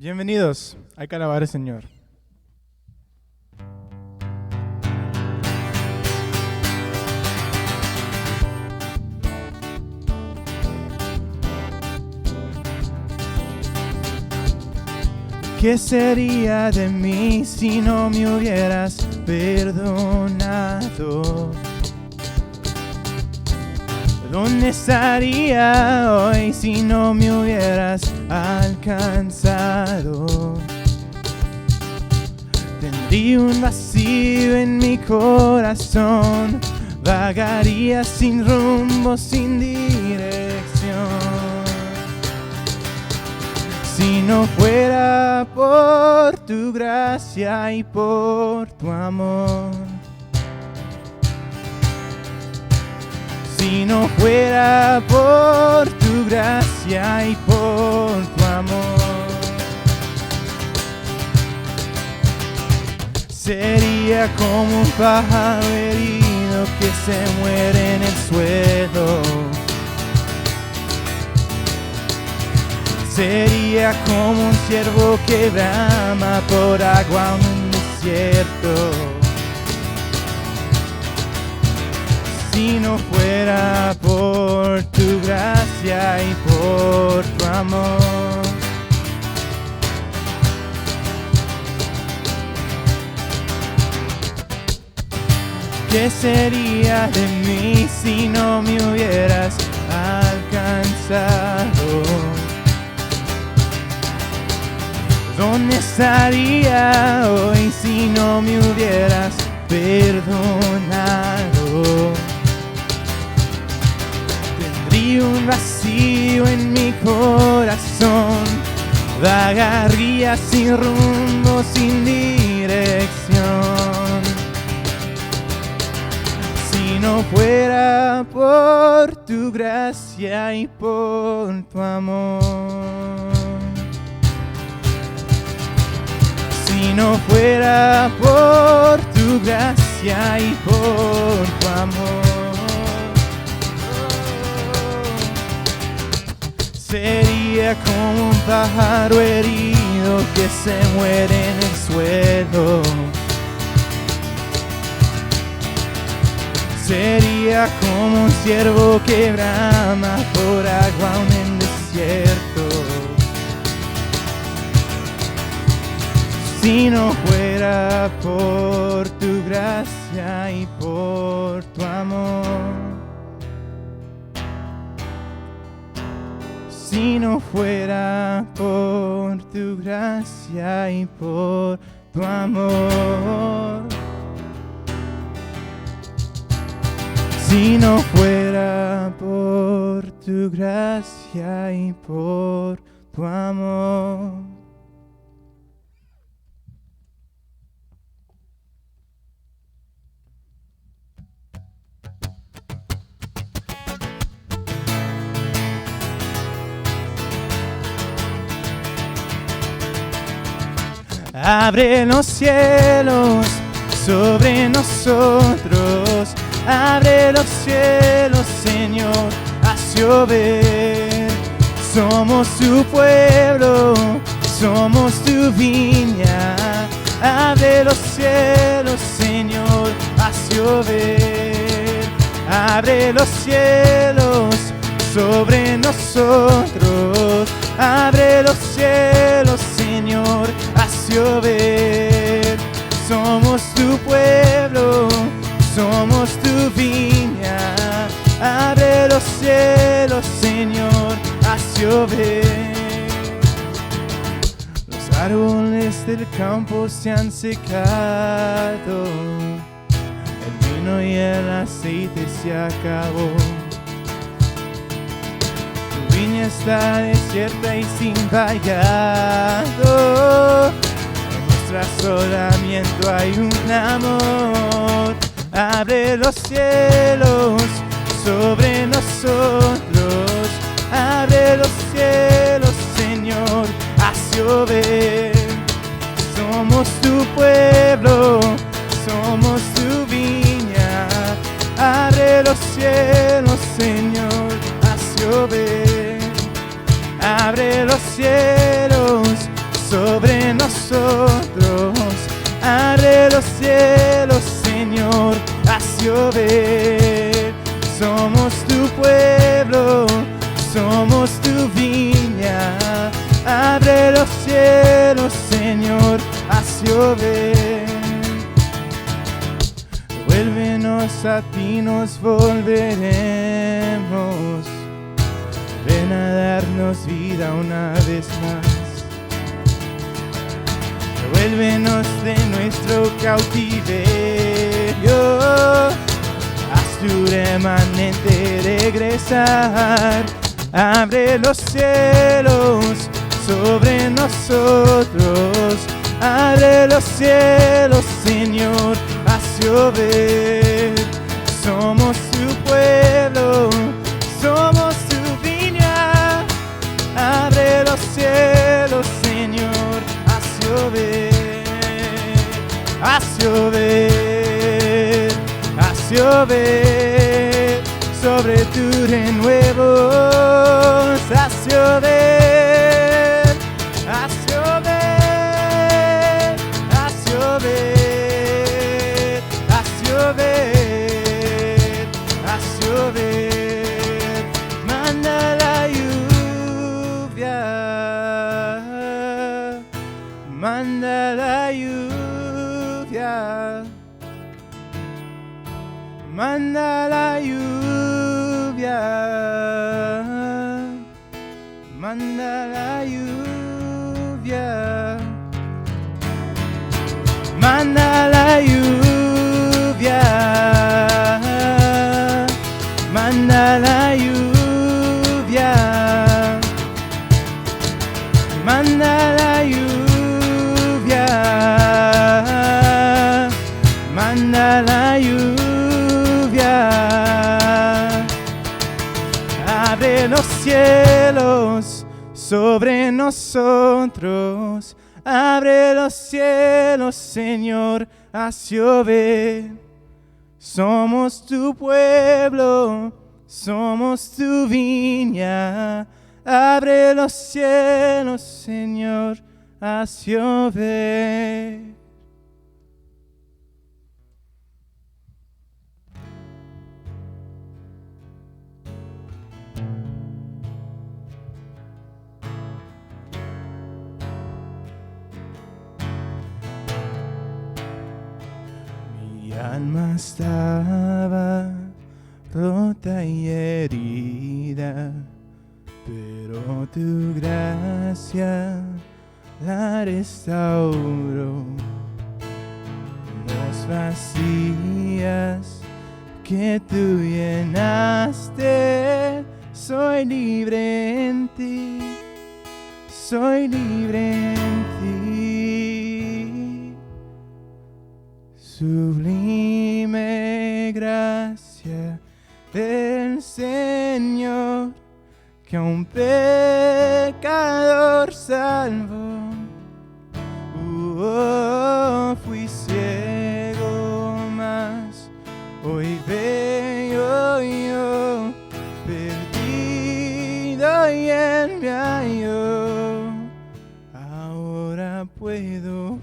Bienvenidos, hay que alabar al Señor. ¿Qué sería de mí si no me hubieras perdonado? ¿Dónde estaría hoy si no me hubieras alcanzado? Tendría un vacío en mi corazón, vagaría sin rumbo, sin dirección. Si no fuera por tu gracia y por tu amor. Si no fuera por tu gracia y por tu amor, sería como un pájaro herido que se muere en el suelo. Sería como un ciervo que brama por agua en un desierto. Si no fuera por tu gracia y por tu amor. ¿Qué sería de mí si no me hubieras alcanzado? ¿Dónde estaría hoy si no me hubieras perdonado? Tendría un vacío en mi corazón, vagaría sin rumbo, sin dirección. Si no fuera por tu gracia y por tu amor. Si no fuera por tu gracia y por tu amor, sería como un pájaro herido que se muere en el suelo. Sería como un ciervo que brama por agua en el desierto. Si no fuera por tu gracia y por tu amor. Si no fuera por tu gracia y por tu amor. Si no fuera por tu gracia y por tu amor. Abre los cielos sobre nosotros, abre los cielos, Señor, haz llover. Somos tu pueblo, somos tu viña. Abre los cielos, Señor, haz llover. Abre los cielos sobre nosotros, abre los cielos, Señor, haz llover. Somos tu pueblo, somos tu viña. Abre los cielos, Señor, haz llover. Los árboles del campo se han secado, el vino y el aceite se acabó. Tu viña está desierta y sin vallado. En nuestro asolamiento hay un amor. Abre los cielos sobre nosotros, abre los cielos, Señor, haz llover. Somos tu pueblo, somos tu viña. Abre los cielos, Señor, haz llover. Abre los cielos nosotros. Abre los cielos, Señor, haz llover. Somos tu pueblo, somos tu viña. Abre los cielos, Señor, haz llover. Vuélvenos a ti, nos volveremos. Ven a darnos vida una vez más. Vuélvenos de nuestro cautiverio. Haz tu remanente regresar. Abre los cielos sobre nosotros. Abre los cielos, Señor, haz llover. Somos tu pueblo, somos tu viña. Abre los cielos, Señor, haz llover. Haz llover, haz llover sobre tu renuevo. Haz llover, haz llover, haz llover, haz llover, haz llover. Manda la lluvia, manda la lluvia, manda la lluvia, manda la lluvia, manda la lluvia, manda la lluvia, manda la lluvia, manda la lluvia. Abre los cielos sobre nosotros. Abre los cielos, Señor, haz llover. Somos tu pueblo, somos tu viña. Abre los cielos, Señor, haz llover. Mi alma estaba rota y herida, pero tu gracia la restauró. Nos vacías que tú llenaste, soy libre en ti, soy libre en ti. Sublime gracia del Señor, que a un pecador salvó. Fui ciego, mas hoy veo yo, perdido y él me halló. Ahora puedo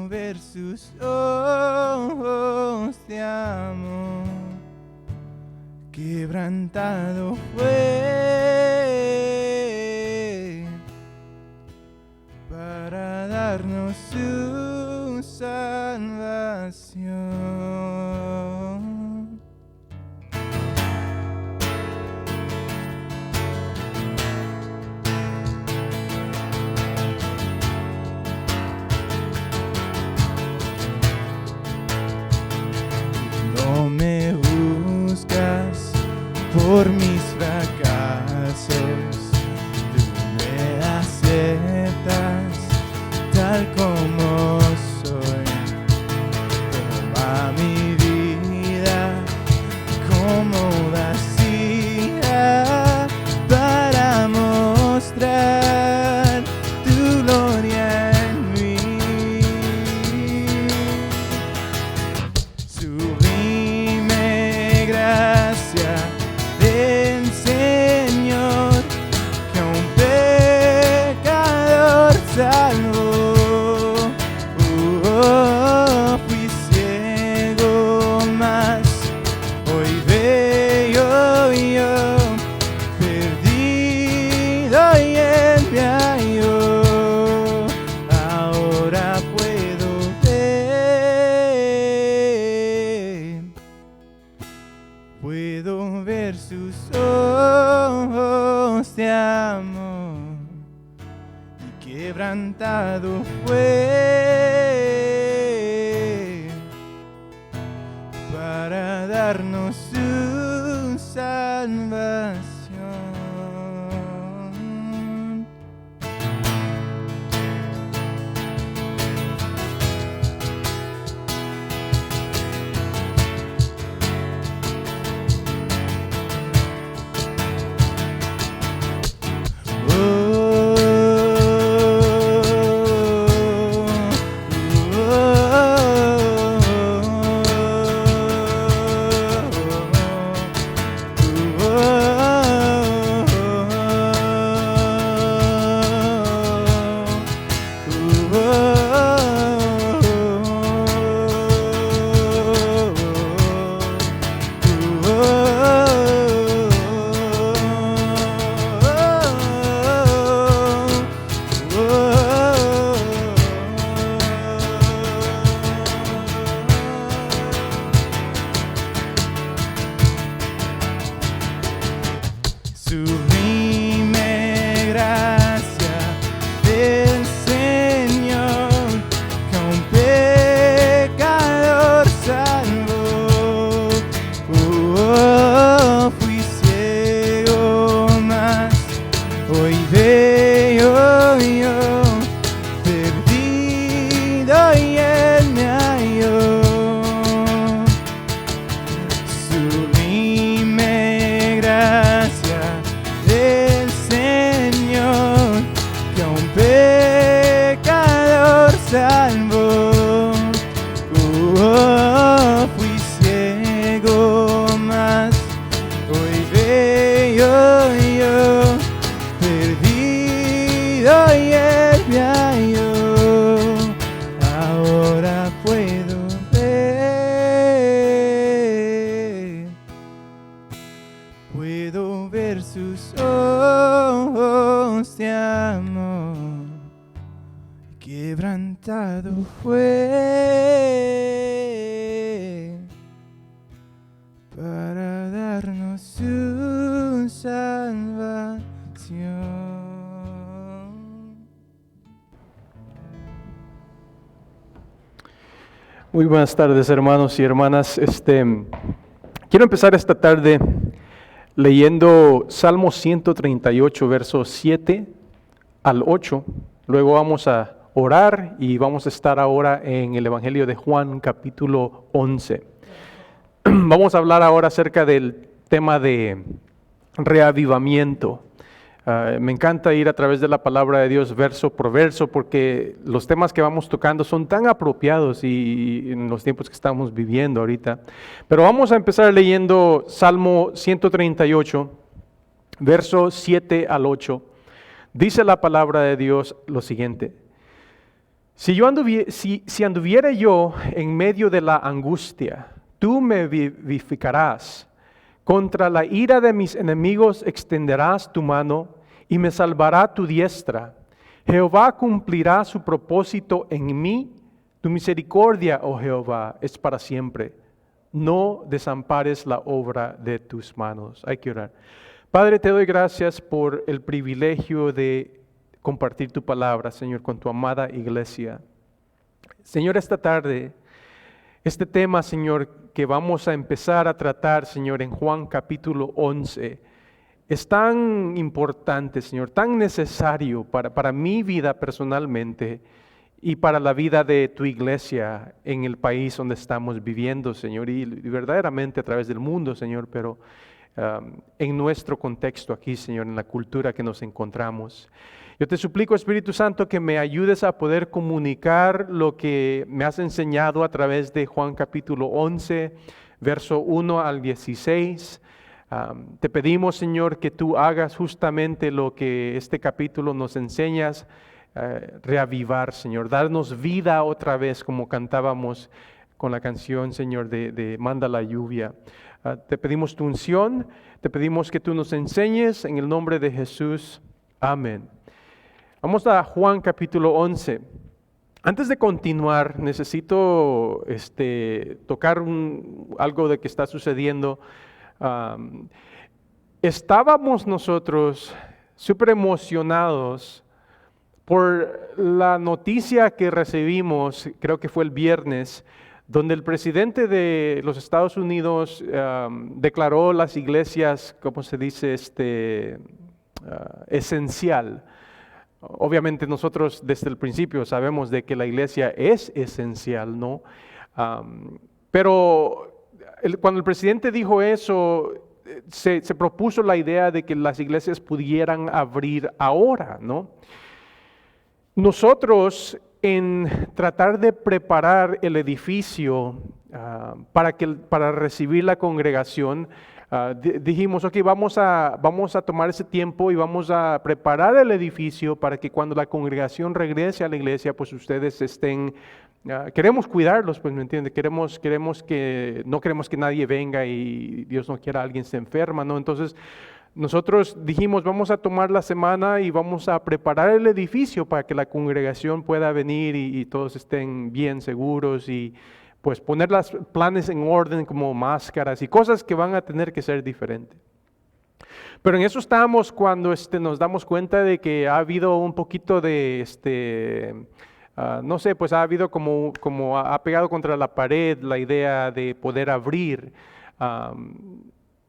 ver sus ojos de amor. Quebrantado fue para darnos su salvación. No me juzgas por mis fracasos, tú me aceptas tal como soy. Toma mi vida como vacía para mostrar tu gloria en mí. Sublime gracia de Puedo ver sus ojos de amor y quebrantado fue para darnos su salvación. Sublime gracia del Señor, que a un pecador salvó. Fui ciego, mas hoy veo yo, perdido y Él me halló. Sublime gracia del Señor, que a un pecador salvó. Fui ciego, mas hoy veo yo, perdido y Él me halló. Ahora puedo ver sus ojos de amor, quebrantado fue para darnos su salvación. Muy buenas tardes, hermanos y hermanas. Quiero empezar esta tarde leyendo Salmo 138, versos 7 al 8. Luego vamos a orar y vamos a estar ahora en el Evangelio de Juan, capítulo 11. Vamos a hablar ahora acerca del tema de reavivamiento. Me encanta ir a través de la palabra de Dios verso por verso, porque los temas que vamos tocando son tan apropiados y en los tiempos que estamos viviendo ahorita. Pero vamos a empezar leyendo Salmo 138, versos 7 al 8. Dice la palabra de Dios lo siguiente: Si anduviera yo en medio de la angustia, tú me vivificarás. Contra la ira de mis enemigos extenderás tu mano y me salvará tu diestra. Jehová cumplirá su propósito en mí. Tu misericordia, oh Jehová, es para siempre. No desampares la obra de tus manos. Hay que orar. Padre, te doy gracias por el privilegio de compartir tu palabra, Señor, con tu amada iglesia. Señor, esta tarde, este tema, Señor, que vamos a empezar a tratar, Señor, en Juan capítulo 11, es tan importante, Señor, tan necesario para mi vida personalmente y para la vida de tu iglesia en el país donde estamos viviendo, Señor, y verdaderamente a través del mundo, Señor, pero en nuestro contexto aquí, Señor, en la cultura que nos encontramos. Yo te suplico, Espíritu Santo, que me ayudes a poder comunicar lo que me has enseñado a través de Juan capítulo 11, verso 1 al 16. Te pedimos, Señor, que tú hagas justamente lo que este capítulo nos enseñas, reavivar, Señor, darnos vida otra vez, como cantábamos con la canción, Señor, de Manda la lluvia. Te pedimos tu unción, te pedimos que tú nos enseñes en el nombre de Jesús. Amén. Vamos a Juan capítulo 11. Antes de continuar, necesito tocar algo de que está sucediendo Estábamos nosotros súper emocionados por la noticia que recibimos, creo que fue el viernes, donde el presidente de los Estados Unidos declaró las iglesias, ¿cómo se dice? Esencial. Obviamente nosotros desde el principio sabemos de que la iglesia es esencial, ¿no? Pero cuando el presidente dijo eso, se propuso la idea de que las iglesias pudieran abrir ahora, ¿no? Nosotros, en tratar de preparar el edificio para recibir la congregación, dijimos, ok, vamos a tomar ese tiempo y vamos a preparar el edificio para que cuando la congregación regrese a la iglesia, pues ustedes estén, queremos cuidarlos, pues me entiende, no queremos que nadie venga y Dios no quiera alguien se enferma, ¿no? Entonces, nosotros dijimos, vamos a tomar la semana y vamos a preparar el edificio para que la congregación pueda venir y todos estén bien seguros y pues poner los planes en orden como máscaras y cosas que van a tener que ser diferentes. Pero en eso estábamos cuando nos damos cuenta de que ha habido un poquito de, no sé, pues ha habido como ha pegado contra la pared la idea de poder abrir.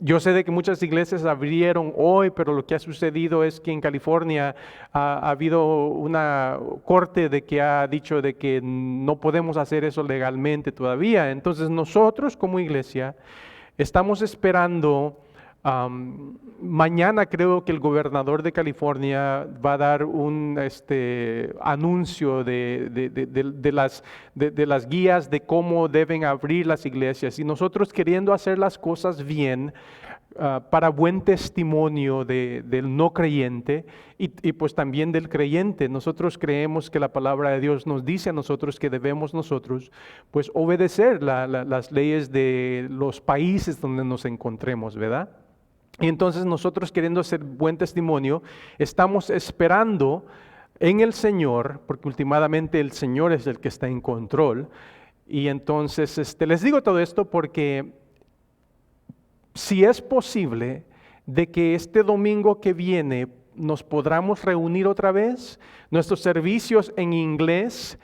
Yo sé de que muchas iglesias abrieron hoy, pero lo que ha sucedido es que en California ha habido una corte de que ha dicho de que no podemos hacer eso legalmente todavía. Entonces nosotros como iglesia estamos esperando, mañana creo que el gobernador de California va a dar un anuncio de las guías de cómo deben abrir las iglesias y nosotros queriendo hacer las cosas bien para buen testimonio del no creyente y pues también del creyente. Nosotros creemos que la palabra de Dios nos dice a nosotros que debemos nosotros pues obedecer las leyes de los países donde nos encontremos, ¿verdad? Y entonces nosotros queriendo hacer buen testimonio, estamos esperando en el Señor, porque últimamente el Señor es el que está en control. Y entonces les digo todo esto porque si es posible de que este domingo que viene nos podamos reunir otra vez, nuestros servicios en inglés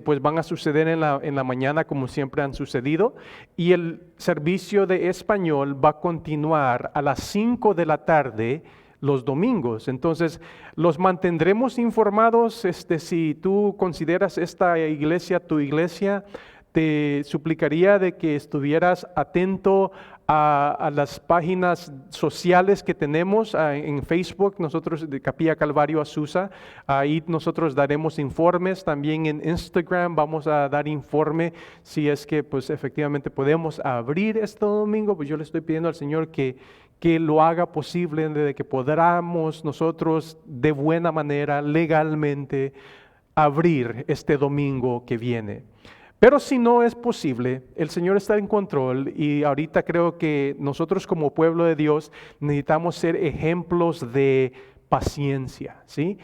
pues van a suceder en la mañana como siempre han sucedido y el servicio de español va a continuar a las 5 de la tarde los domingos. Entonces los mantendremos informados. Si tú consideras esta iglesia tu iglesia, te suplicaría de que estuvieras atento a las páginas sociales que tenemos en Facebook, nosotros de Capilla Calvario Azusa, ahí nosotros daremos informes, también en Instagram vamos a dar informe si es que pues efectivamente podemos abrir este domingo, pues yo le estoy pidiendo al Señor que lo haga posible, de que podamos nosotros de buena manera, legalmente, abrir este domingo que viene. Pero si no es posible, el Señor está en control y ahorita creo que nosotros como pueblo de Dios necesitamos ser ejemplos de paciencia, ¿sí?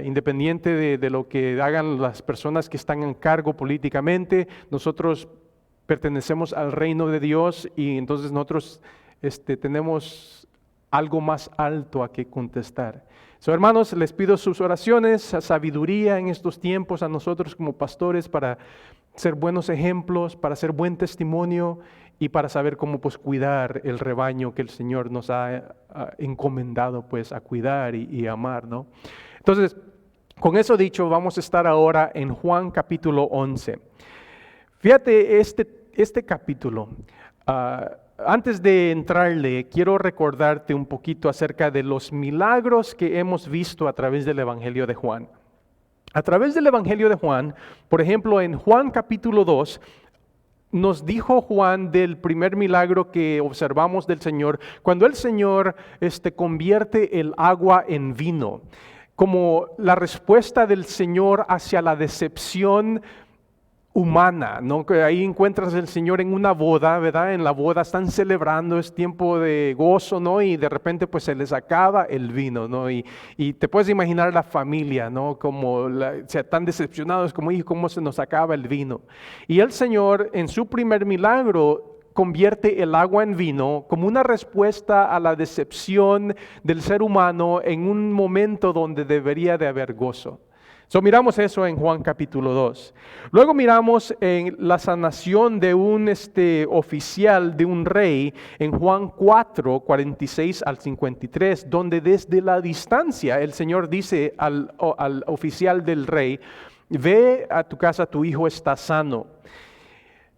Independiente de lo que hagan las personas que están en cargo políticamente, nosotros pertenecemos al reino de Dios y entonces nosotros tenemos algo más alto a que contestar. Hermanos, les pido sus oraciones, sabiduría en estos tiempos a nosotros como pastores para ser buenos ejemplos, para ser buen testimonio y para saber cómo pues cuidar el rebaño que el Señor nos ha encomendado pues a cuidar y amar, ¿no? Entonces, con eso dicho, vamos a estar ahora en Juan capítulo 11. Fíjate este capítulo. Antes de entrarle, quiero recordarte un poquito acerca de los milagros que hemos visto a través del Evangelio de Juan. A través del Evangelio de Juan, por ejemplo, en Juan capítulo 2, nos dijo Juan del primer milagro que observamos del Señor, cuando el Señor convierte el agua en vino, como la respuesta del Señor hacia la decepción humana, ¿no? Que ahí encuentras al Señor en una boda, ¿verdad? En la boda están celebrando, es tiempo de gozo, ¿no? Y de repente pues se les acaba el vino, ¿no? Y te puedes imaginar la familia, ¿no? Como tan decepcionados como, hijo, ¿cómo se nos acaba el vino? Y el Señor en su primer milagro convierte el agua en vino como una respuesta a la decepción del ser humano en un momento donde debería de haber gozo. Miramos eso en Juan capítulo 2. Luego miramos en la sanación de un oficial, de un rey, en Juan 4, 46 al 53, donde desde la distancia el Señor dice al oficial del rey: ve a tu casa, tu hijo está sano.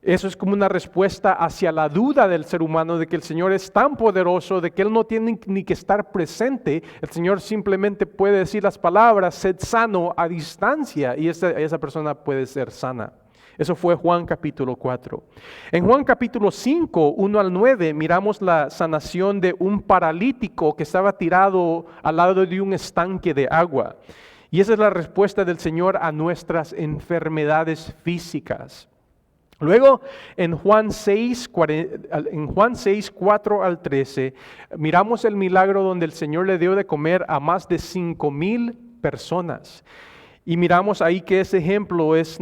Eso es como una respuesta hacia la duda del ser humano de que el Señor es tan poderoso, de que Él no tiene ni que estar presente. El Señor simplemente puede decir las palabras, sed sano, a distancia, y esa persona puede ser sana. Eso fue Juan capítulo 4. En Juan capítulo 5, 1 al 9, miramos la sanación de un paralítico que estaba tirado al lado de un estanque de agua. Y esa es la respuesta del Señor a nuestras enfermedades físicas. Luego, en Juan 6, 4 al 13, miramos el milagro donde el Señor le dio de comer a más de 5,000 personas. Y miramos ahí que ese ejemplo es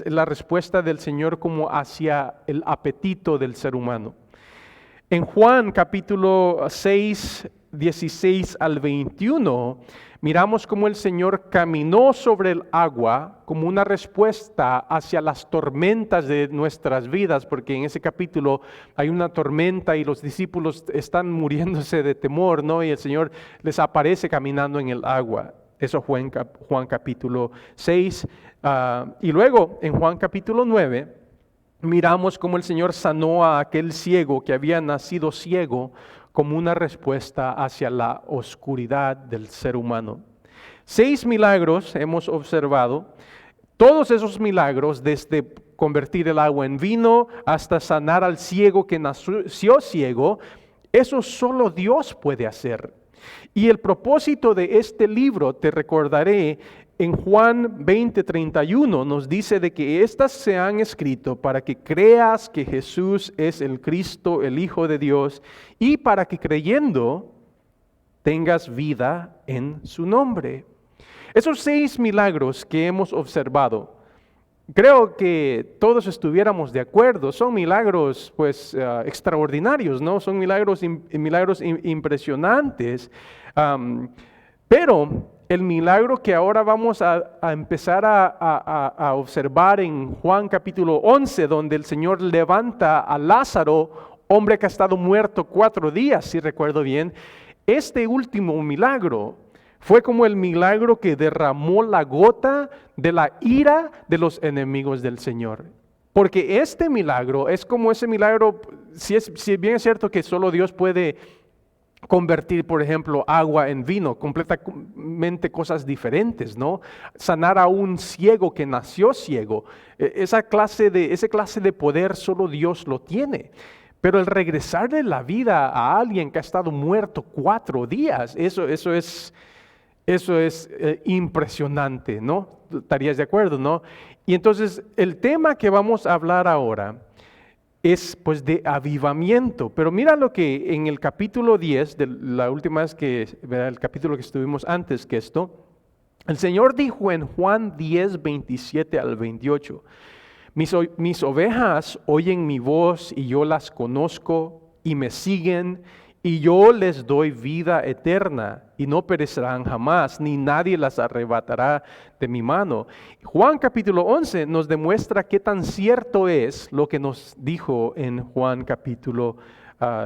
la respuesta del Señor como hacia el apetito del ser humano. En Juan capítulo 6, 16 al 21, miramos cómo el Señor caminó sobre el agua como una respuesta hacia las tormentas de nuestras vidas, porque en ese capítulo hay una tormenta y los discípulos están muriéndose de temor, ¿no? Y el Señor les aparece caminando en el agua. Eso fue en Juan capítulo 6. Y luego en Juan capítulo 9, miramos cómo el Señor sanó a aquel ciego que había nacido ciego como una respuesta hacia la oscuridad del ser humano. 6 milagros hemos observado. Todos esos milagros, desde convertir el agua en vino hasta sanar al ciego que nació ciego, eso solo Dios puede hacer. Y el propósito de este libro, te recordaré, en Juan 20:31 nos dice de que estas se han escrito para que creas que Jesús es el Cristo, el Hijo de Dios, y para que creyendo tengas vida en su nombre. Esos 6 milagros que hemos observado, creo que todos estuviéramos de acuerdo, son milagros pues extraordinarios, ¿no? Son milagros impresionantes, pero el milagro que ahora vamos a empezar a observar en Juan capítulo 11, donde el Señor levanta a Lázaro, hombre que ha estado muerto 4 días, si recuerdo bien, este último milagro fue como el milagro que derramó la gota de la ira de los enemigos del Señor. Porque este milagro es como ese milagro, si bien es cierto que solo Dios puede convertir, por ejemplo, agua en vino, completamente cosas diferentes, ¿no? Sanar a un ciego que nació ciego, esa clase de poder solo Dios lo tiene. Pero el regresar de la vida a alguien que ha estado muerto 4 días, eso es impresionante, ¿no? ¿Estarías de acuerdo, no? Y entonces el tema que vamos a hablar ahora es pues de avivamiento. Pero mira lo que en el capítulo 10, de la última vez el capítulo que estuvimos antes que esto, el Señor dijo en Juan 10, 27 al 28, mis ovejas oyen mi voz y yo las conozco y me siguen, y yo les doy vida eterna y no perecerán jamás, ni nadie las arrebatará de mi mano. Juan capítulo 11 nos demuestra qué tan cierto es lo que nos dijo en Juan capítulo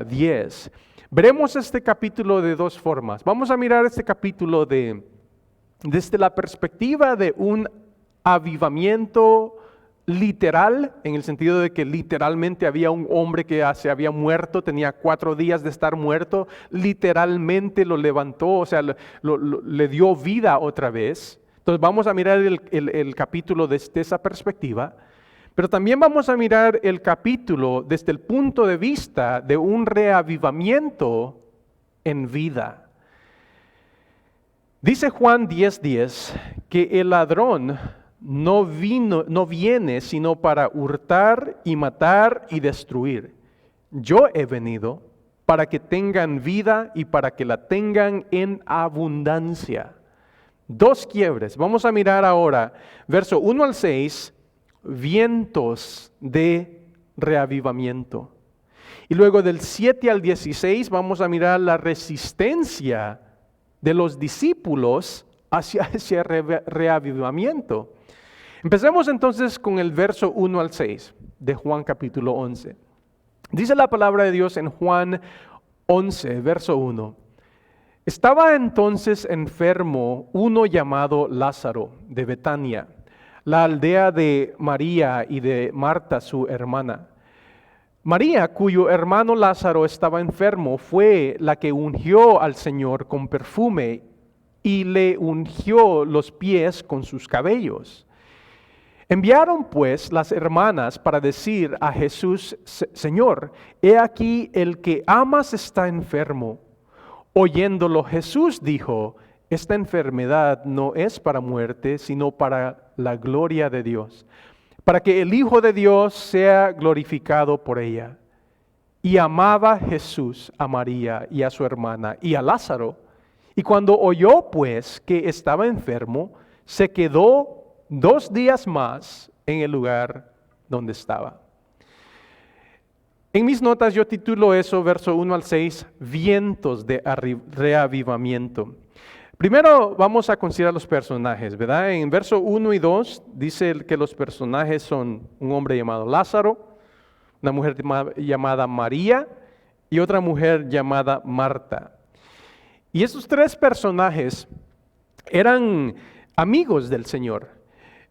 10. Veremos este capítulo de 2 formas. Vamos a mirar este capítulo desde la perspectiva de un avivamiento literal, en el sentido de que literalmente había un hombre que se había muerto, tenía 4 días de estar muerto, literalmente lo levantó, o sea, le dio vida otra vez. Entonces vamos a mirar el capítulo desde esa perspectiva, pero también vamos a mirar el capítulo desde el punto de vista de un reavivamiento en vida. Dice Juan 10:10 que el ladrón no viene sino para hurtar y matar y destruir. Yo he venido para que tengan vida y para que la tengan en abundancia. 2 quiebres. Vamos a mirar ahora, verso 1 al 6, vientos de reavivamiento. Y luego del 7 al 16 vamos a mirar la resistencia de los discípulos hacia ese reavivamiento. Empecemos entonces con el verso 1 al 6 de Juan capítulo 11. Dice la palabra de Dios en Juan 11, verso 1. Estaba entonces enfermo uno llamado Lázaro de Betania, la aldea de María y de Marta su hermana. María, cuyo hermano Lázaro estaba enfermo, fue la que ungió al Señor con perfume y le ungió los pies con sus cabellos. Enviaron pues las hermanas para decir a Jesús: Señor, he aquí el que amas está enfermo. Oyéndolo Jesús dijo: esta enfermedad no es para muerte, sino para la gloria de Dios, para que el Hijo de Dios sea glorificado por ella. Y amaba Jesús a María y a su hermana y a Lázaro. Y cuando oyó pues que estaba enfermo, se quedó 2 días más en el lugar donde estaba. En mis notas yo titulo eso, verso 1 al 6, vientos de reavivamiento. Primero vamos a considerar los personajes, ¿verdad? En verso 1 y 2 dice que los personajes son un hombre llamado Lázaro, una mujer llamada María y otra mujer llamada Marta. Y esos 3 personajes eran amigos del Señor.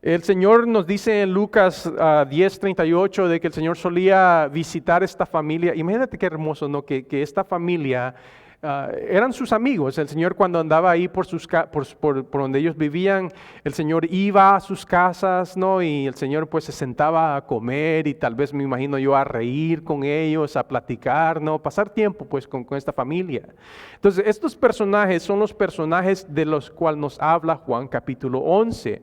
El Señor nos dice en Lucas 10:38 de que el Señor solía visitar esta familia. Imagínate qué hermoso, ¿no? Que esta familia eran sus amigos. El Señor, cuando andaba ahí por donde ellos vivían, el Señor iba a sus casas, ¿no? Y el Señor pues se sentaba a comer y tal vez, me imagino yo, a reír con ellos, a platicar, ¿no? Pasar tiempo pues con esta familia. Entonces estos personajes son los personajes de los cuales nos habla Juan capítulo 11.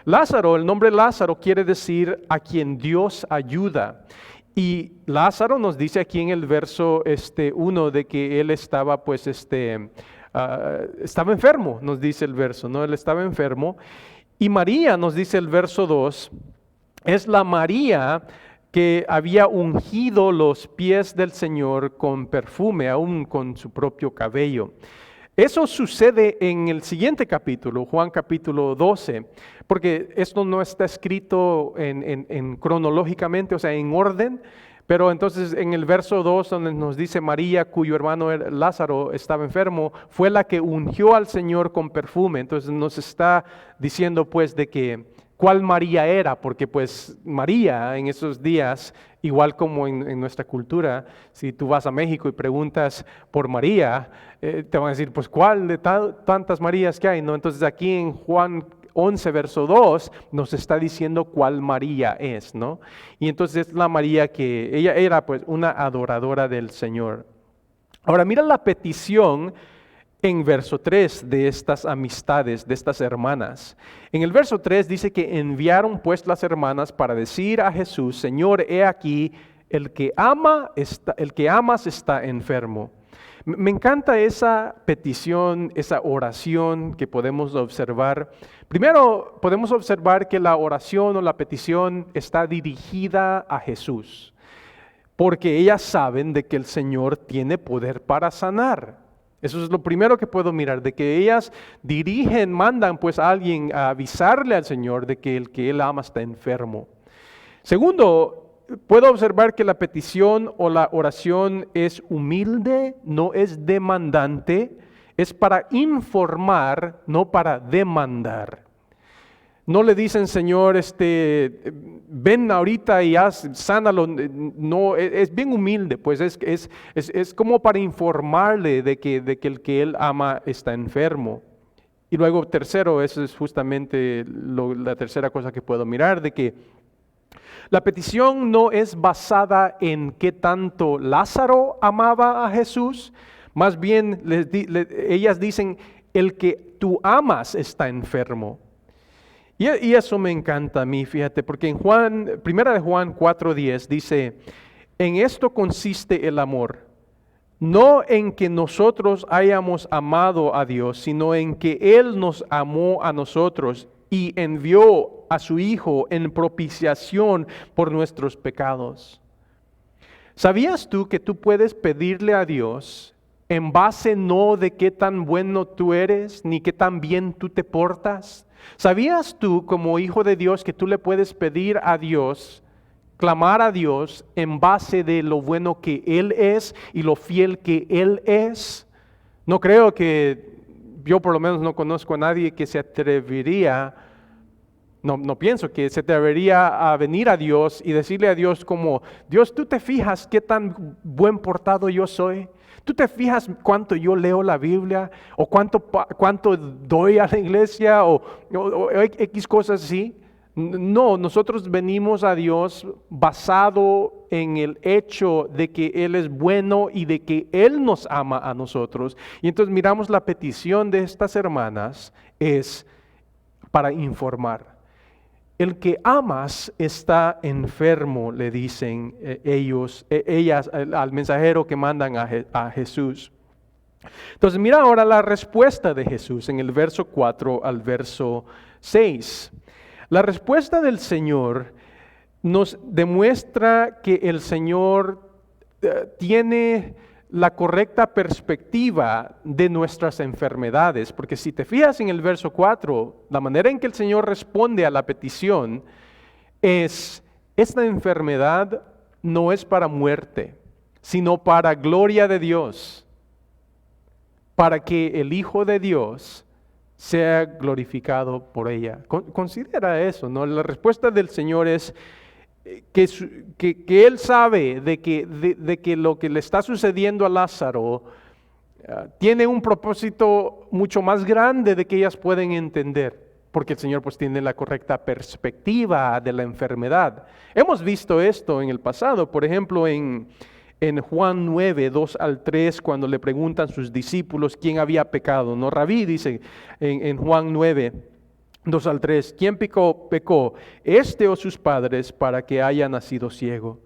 Lázaro, el nombre Lázaro quiere decir a quien Dios ayuda. Y Lázaro nos dice aquí en el verso 1 de que él estaba estaba enfermo, nos dice el verso, ¿no? Él estaba enfermo. Y María, nos dice el verso 2, es la María que había ungido los pies del Señor con perfume, aún con su propio cabello. Eso sucede en el siguiente capítulo, Juan capítulo 12, porque esto no está escrito en cronológicamente, o sea, en orden, pero entonces en el verso 2 donde nos dice María, cuyo hermano Lázaro estaba enfermo, fue la que ungió al Señor con perfume. Entonces nos está diciendo pues de que cuál María era, porque pues María en esos días, igual como en nuestra cultura, si tú vas a México y preguntas por María, te van a decir, pues ¿cuál de tantas Marías que hay? ¿No? Entonces aquí en Juan 11, verso 2, nos está diciendo cuál María es, ¿no? Y entonces es la María que, ella era pues una adoradora del Señor. Ahora mira la petición en verso 3 de estas amistades, de estas hermanas. En el verso 3 dice que enviaron pues las hermanas para decir a Jesús: Señor, he aquí, el que amas está enfermo. Me encanta esa petición, esa oración que podemos observar. Primero, podemos observar que la oración o la petición está dirigida a Jesús, porque ellas saben de que el Señor tiene poder para sanar. Eso es lo primero que puedo mirar, de que ellas mandan pues a alguien a avisarle al Señor de que el que Él ama está enfermo. Segundo, puedo observar que la petición o la oración es humilde, no es demandante, es para informar, no para demandar. No le dicen, Señor, ven ahorita y sánalo. No, es bien humilde, pues es como para informarle de que el que Él ama está enfermo. Y luego tercero, eso es justamente la tercera cosa que puedo mirar, de que la petición no es basada en qué tanto Lázaro amaba a Jesús, más bien ellas dicen, el que tú amas está enfermo. Y eso me encanta a mí, fíjate, porque en Primera de Juan 4:10 dice, en esto consiste el amor, no en que nosotros hayamos amado a Dios, sino en que Él nos amó a nosotros y envió a su Hijo en propiciación por nuestros pecados. ¿Sabías tú que tú puedes pedirle a Dios en base no de qué tan bueno tú eres, ni qué tan bien tú te portas? ¿Sabías tú como hijo de Dios que tú le puedes pedir a Dios, clamar a Dios en base de lo bueno que Él es y lo fiel que Él es? No creo que, yo por lo menos no conozco a nadie que se atrevería, no pienso que se atrevería a venir a Dios y decirle a Dios como, Dios, ¿tú te fijas qué tan buen portado yo soy? ¿Tú te fijas cuánto yo leo la Biblia? ¿O cuánto doy a la iglesia? ¿O X cosas así? No, nosotros venimos a Dios basado en el hecho de que Él es bueno y de que Él nos ama a nosotros. Y entonces miramos la petición de estas hermanas es para informar. El que amas está enfermo, le dicen ellas al mensajero que mandan a Jesús. Entonces mira ahora la respuesta de Jesús en el verso 4 al verso 6. La respuesta del Señor nos demuestra que el Señor tiene la correcta perspectiva de nuestras enfermedades, porque si te fijas en el verso 4, la manera en que el Señor responde a la petición es, esta enfermedad no es para muerte, sino para gloria de Dios, para que el Hijo de Dios sea glorificado por ella. Considera eso, ¿no? La respuesta del Señor es que Él sabe de que lo que le está sucediendo a Lázaro tiene un propósito mucho más grande de que ellas pueden entender, porque el Señor pues tiene la correcta perspectiva de la enfermedad. Hemos visto esto en el pasado, por ejemplo en Juan 9, 2 al 3, cuando le preguntan sus discípulos quién había pecado, ¿no? Rabí dice en Juan 9, 2 al 3, ¿quién pecó, este o sus padres, para que haya nacido ciego?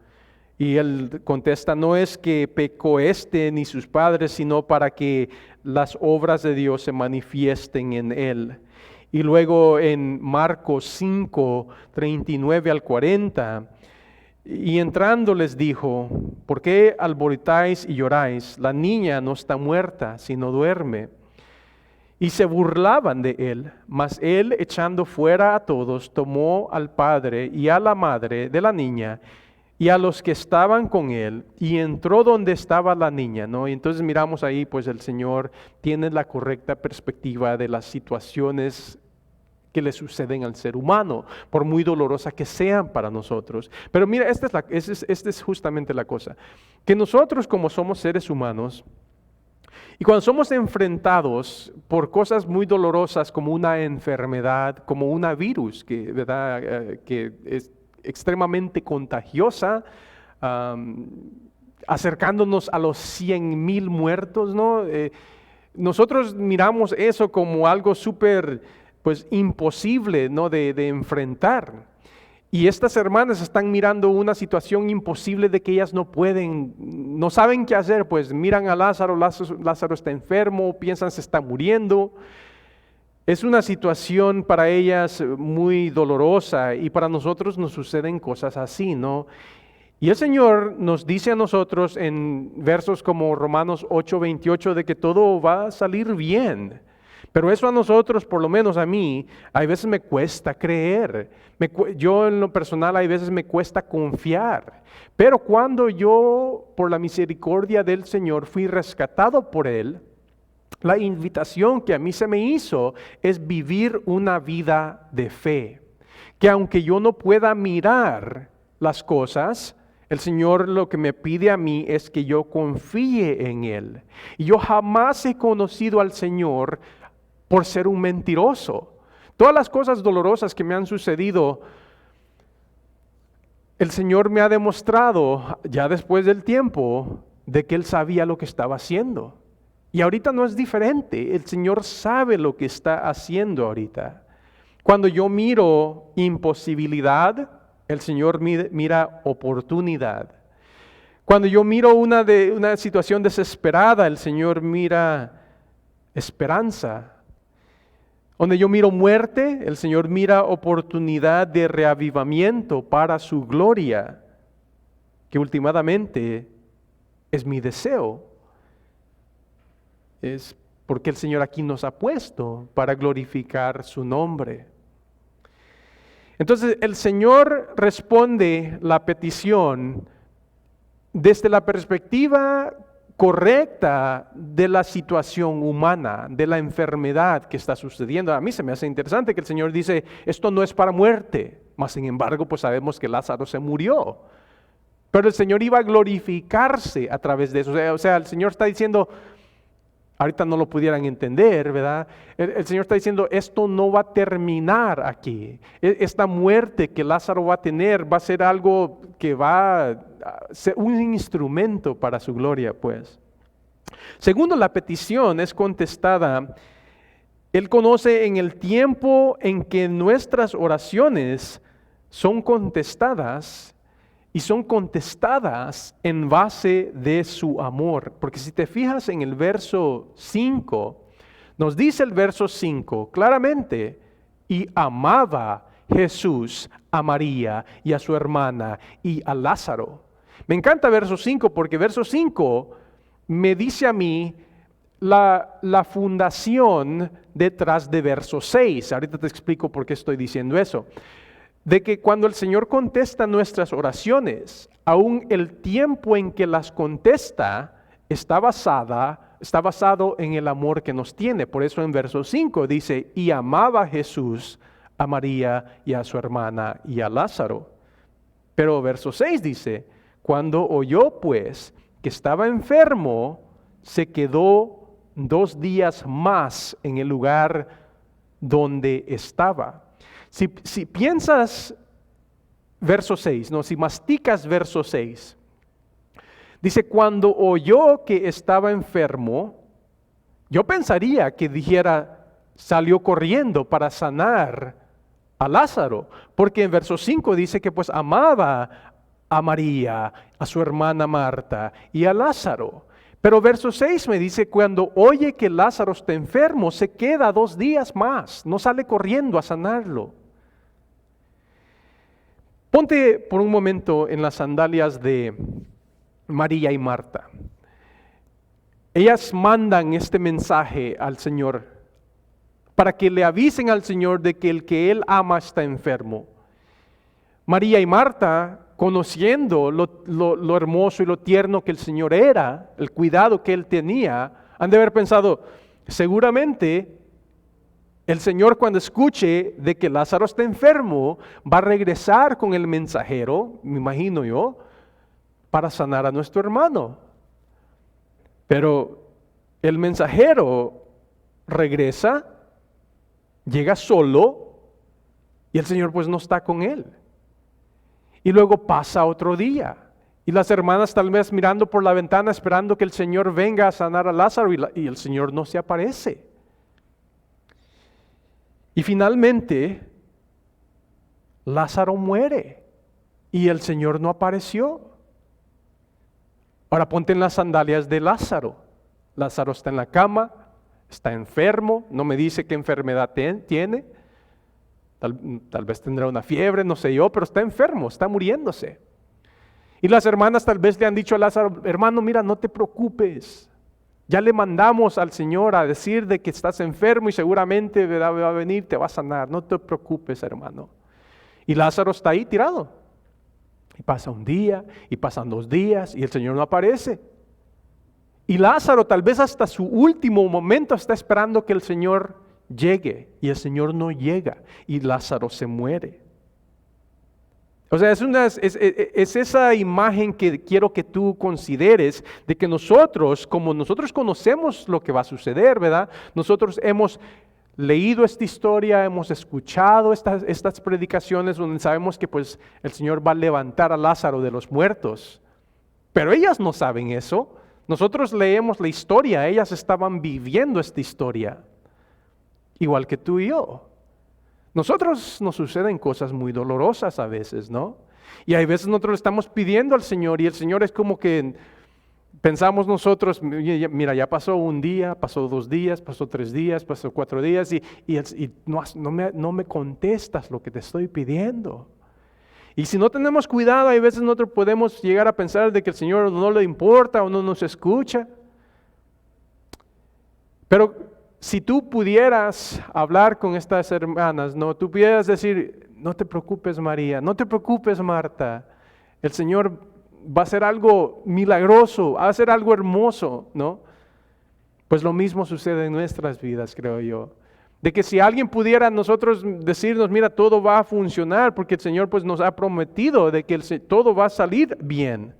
Y él contesta, no es que pecó este ni sus padres, sino para que las obras de Dios se manifiesten en él. Y luego en Marcos 5, 39 al 40, y entrando les dijo, ¿por qué alborotáis y lloráis? La niña no está muerta, sino duerme. Y se burlaban de él, mas él, echando fuera a todos, tomó al padre y a la madre de la niña y a los que estaban con él, y entró donde estaba la niña, ¿no? Y entonces miramos ahí, pues el Señor tiene la correcta perspectiva de las situaciones que le suceden al ser humano, por muy dolorosas que sean para nosotros. Pero mira, esta es justamente la cosa, que nosotros como somos seres humanos, y cuando somos enfrentados por cosas muy dolorosas como una enfermedad, como una virus, ¿verdad? Que es extremadamente contagiosa, acercándonos a los 100,000 muertos, ¿no? Nosotros miramos eso como algo súper, pues, imposible, ¿no? de enfrentar. Y estas hermanas están mirando una situación imposible de que ellas no saben qué hacer, pues miran a Lázaro, Lázaro está enfermo, piensan se está muriendo. Es una situación para ellas muy dolorosa y para nosotros nos suceden cosas así, ¿no? Y el Señor nos dice a nosotros en versos como Romanos 8:28 de que todo va a salir bien. Pero eso a nosotros, por lo menos a mí, a veces me cuesta creer. Yo en lo personal, a veces me cuesta confiar. Pero cuando yo, por la misericordia del Señor, fui rescatado por Él, la invitación que a mí se me hizo es vivir una vida de fe. Que aunque yo no pueda mirar las cosas, el Señor lo que me pide a mí es que yo confíe en Él. Y yo jamás he conocido al Señor por ser un mentiroso. Todas las cosas dolorosas que me han sucedido, el Señor me ha demostrado, ya después del tiempo, de que Él sabía lo que estaba haciendo. Y ahorita no es diferente, el Señor sabe lo que está haciendo ahorita. Cuando yo miro imposibilidad, el Señor mira oportunidad. Cuando yo miro una situación desesperada, el Señor mira esperanza. Donde yo miro muerte, el Señor mira oportunidad de reavivamiento para su gloria. que últimamente es mi deseo, es porque el Señor aquí nos ha puesto para glorificar su nombre. Entonces el Señor responde la petición desde la perspectiva correcta de la situación humana, de la enfermedad que está sucediendo. A mí se me hace interesante que el Señor dice, esto no es para muerte, mas sin embargo pues sabemos que Lázaro se murió. Pero el Señor iba a glorificarse a través de eso. O sea, el Señor está diciendo, ahorita no lo pudieran entender, ¿verdad? El Señor está diciendo, esto no va a terminar aquí. Esta muerte que Lázaro va a tener va a ser algo que va a ser un instrumento para su gloria, pues. Segundo, la petición es contestada. Él conoce en el tiempo en que nuestras oraciones son contestadas, y son contestadas en base de su amor. Porque si te fijas en el verso 5, nos dice el verso 5 claramente, y amaba Jesús a María y a su hermana y a Lázaro. Me encanta verso 5 porque verso 5 me dice a mí la fundación detrás de verso 6. Ahorita te explico por qué estoy diciendo eso. De que cuando el Señor contesta nuestras oraciones, aún el tiempo en que las contesta está basado en el amor que nos tiene. Por eso en verso 5 dice, y amaba Jesús a María y a su hermana y a Lázaro. Pero verso 6 dice, cuando oyó pues que estaba enfermo, se quedó 2 días más en el lugar donde estaba. Si piensas verso 6, si masticas verso 6, dice, cuando oyó que estaba enfermo, yo pensaría que dijera, salió corriendo para sanar a Lázaro, porque en verso 5 dice que pues amaba a María, a su hermana Marta y a Lázaro. Pero verso 6 me dice, cuando oye que Lázaro está enfermo, se queda 2 días más, no sale corriendo a sanarlo. Ponte por un momento en las sandalias de María y Marta. Ellas mandan este mensaje al Señor para que le avisen al Señor de que el que Él ama está enfermo. María y Marta, conociendo lo hermoso y lo tierno que el Señor era, el cuidado que Él tenía, han de haber pensado, seguramente el Señor, cuando escuche de que Lázaro está enfermo, va a regresar con el mensajero, me imagino yo, para sanar a nuestro hermano. Pero el mensajero regresa, llega solo, y el Señor pues no está con él. Y luego pasa otro día, y las hermanas tal vez mirando por la ventana esperando que el Señor venga a sanar a Lázaro, y el Señor no se aparece. Y finalmente, Lázaro muere y el Señor no apareció. Ahora ponte en las sandalias de Lázaro. Lázaro está en la cama, está enfermo, no me dice qué enfermedad tiene. Tal vez tendrá una fiebre, no sé yo, pero está enfermo, está muriéndose. Y las hermanas tal vez le han dicho a Lázaro, hermano, mira, no te preocupes. Ya le mandamos al Señor a decir de que estás enfermo y seguramente va a venir, te va a sanar. No te preocupes, hermano. Y Lázaro está ahí tirado. Y pasa un día, y pasan 2 días, y el Señor no aparece. Y Lázaro tal vez hasta su último momento está esperando que el Señor llegue. Y el Señor no llega. Y Lázaro se muere. O sea, es esa imagen que quiero que tú consideres de que nosotros, como nosotros conocemos lo que va a suceder, ¿verdad? Nosotros hemos leído esta historia, hemos escuchado estas predicaciones donde sabemos que pues el Señor va a levantar a Lázaro de los muertos. Pero ellas no saben eso. Nosotros leemos la historia, ellas estaban viviendo esta historia, igual que tú y yo. Nosotros nos suceden cosas muy dolorosas a veces, ¿no? Y hay veces nosotros le estamos pidiendo al Señor y el Señor es como que pensamos nosotros, mira, ya pasó 1 día, pasó 2 días, pasó 3 días, pasó 4 días y no me contestas lo que te estoy pidiendo. Y si no tenemos cuidado, hay veces nosotros podemos llegar a pensar de que el Señor no le importa o no nos escucha. Pero si tú pudieras hablar con estas hermanas, ¿no? Tú pudieras decir, no te preocupes María, no te preocupes Marta, el Señor va a hacer algo milagroso, va a hacer algo hermoso, ¿no? Pues lo mismo sucede en nuestras vidas, creo yo. De que si alguien pudiera nosotros decirnos, mira, todo va a funcionar, porque el Señor pues nos ha prometido de que todo va a salir bien.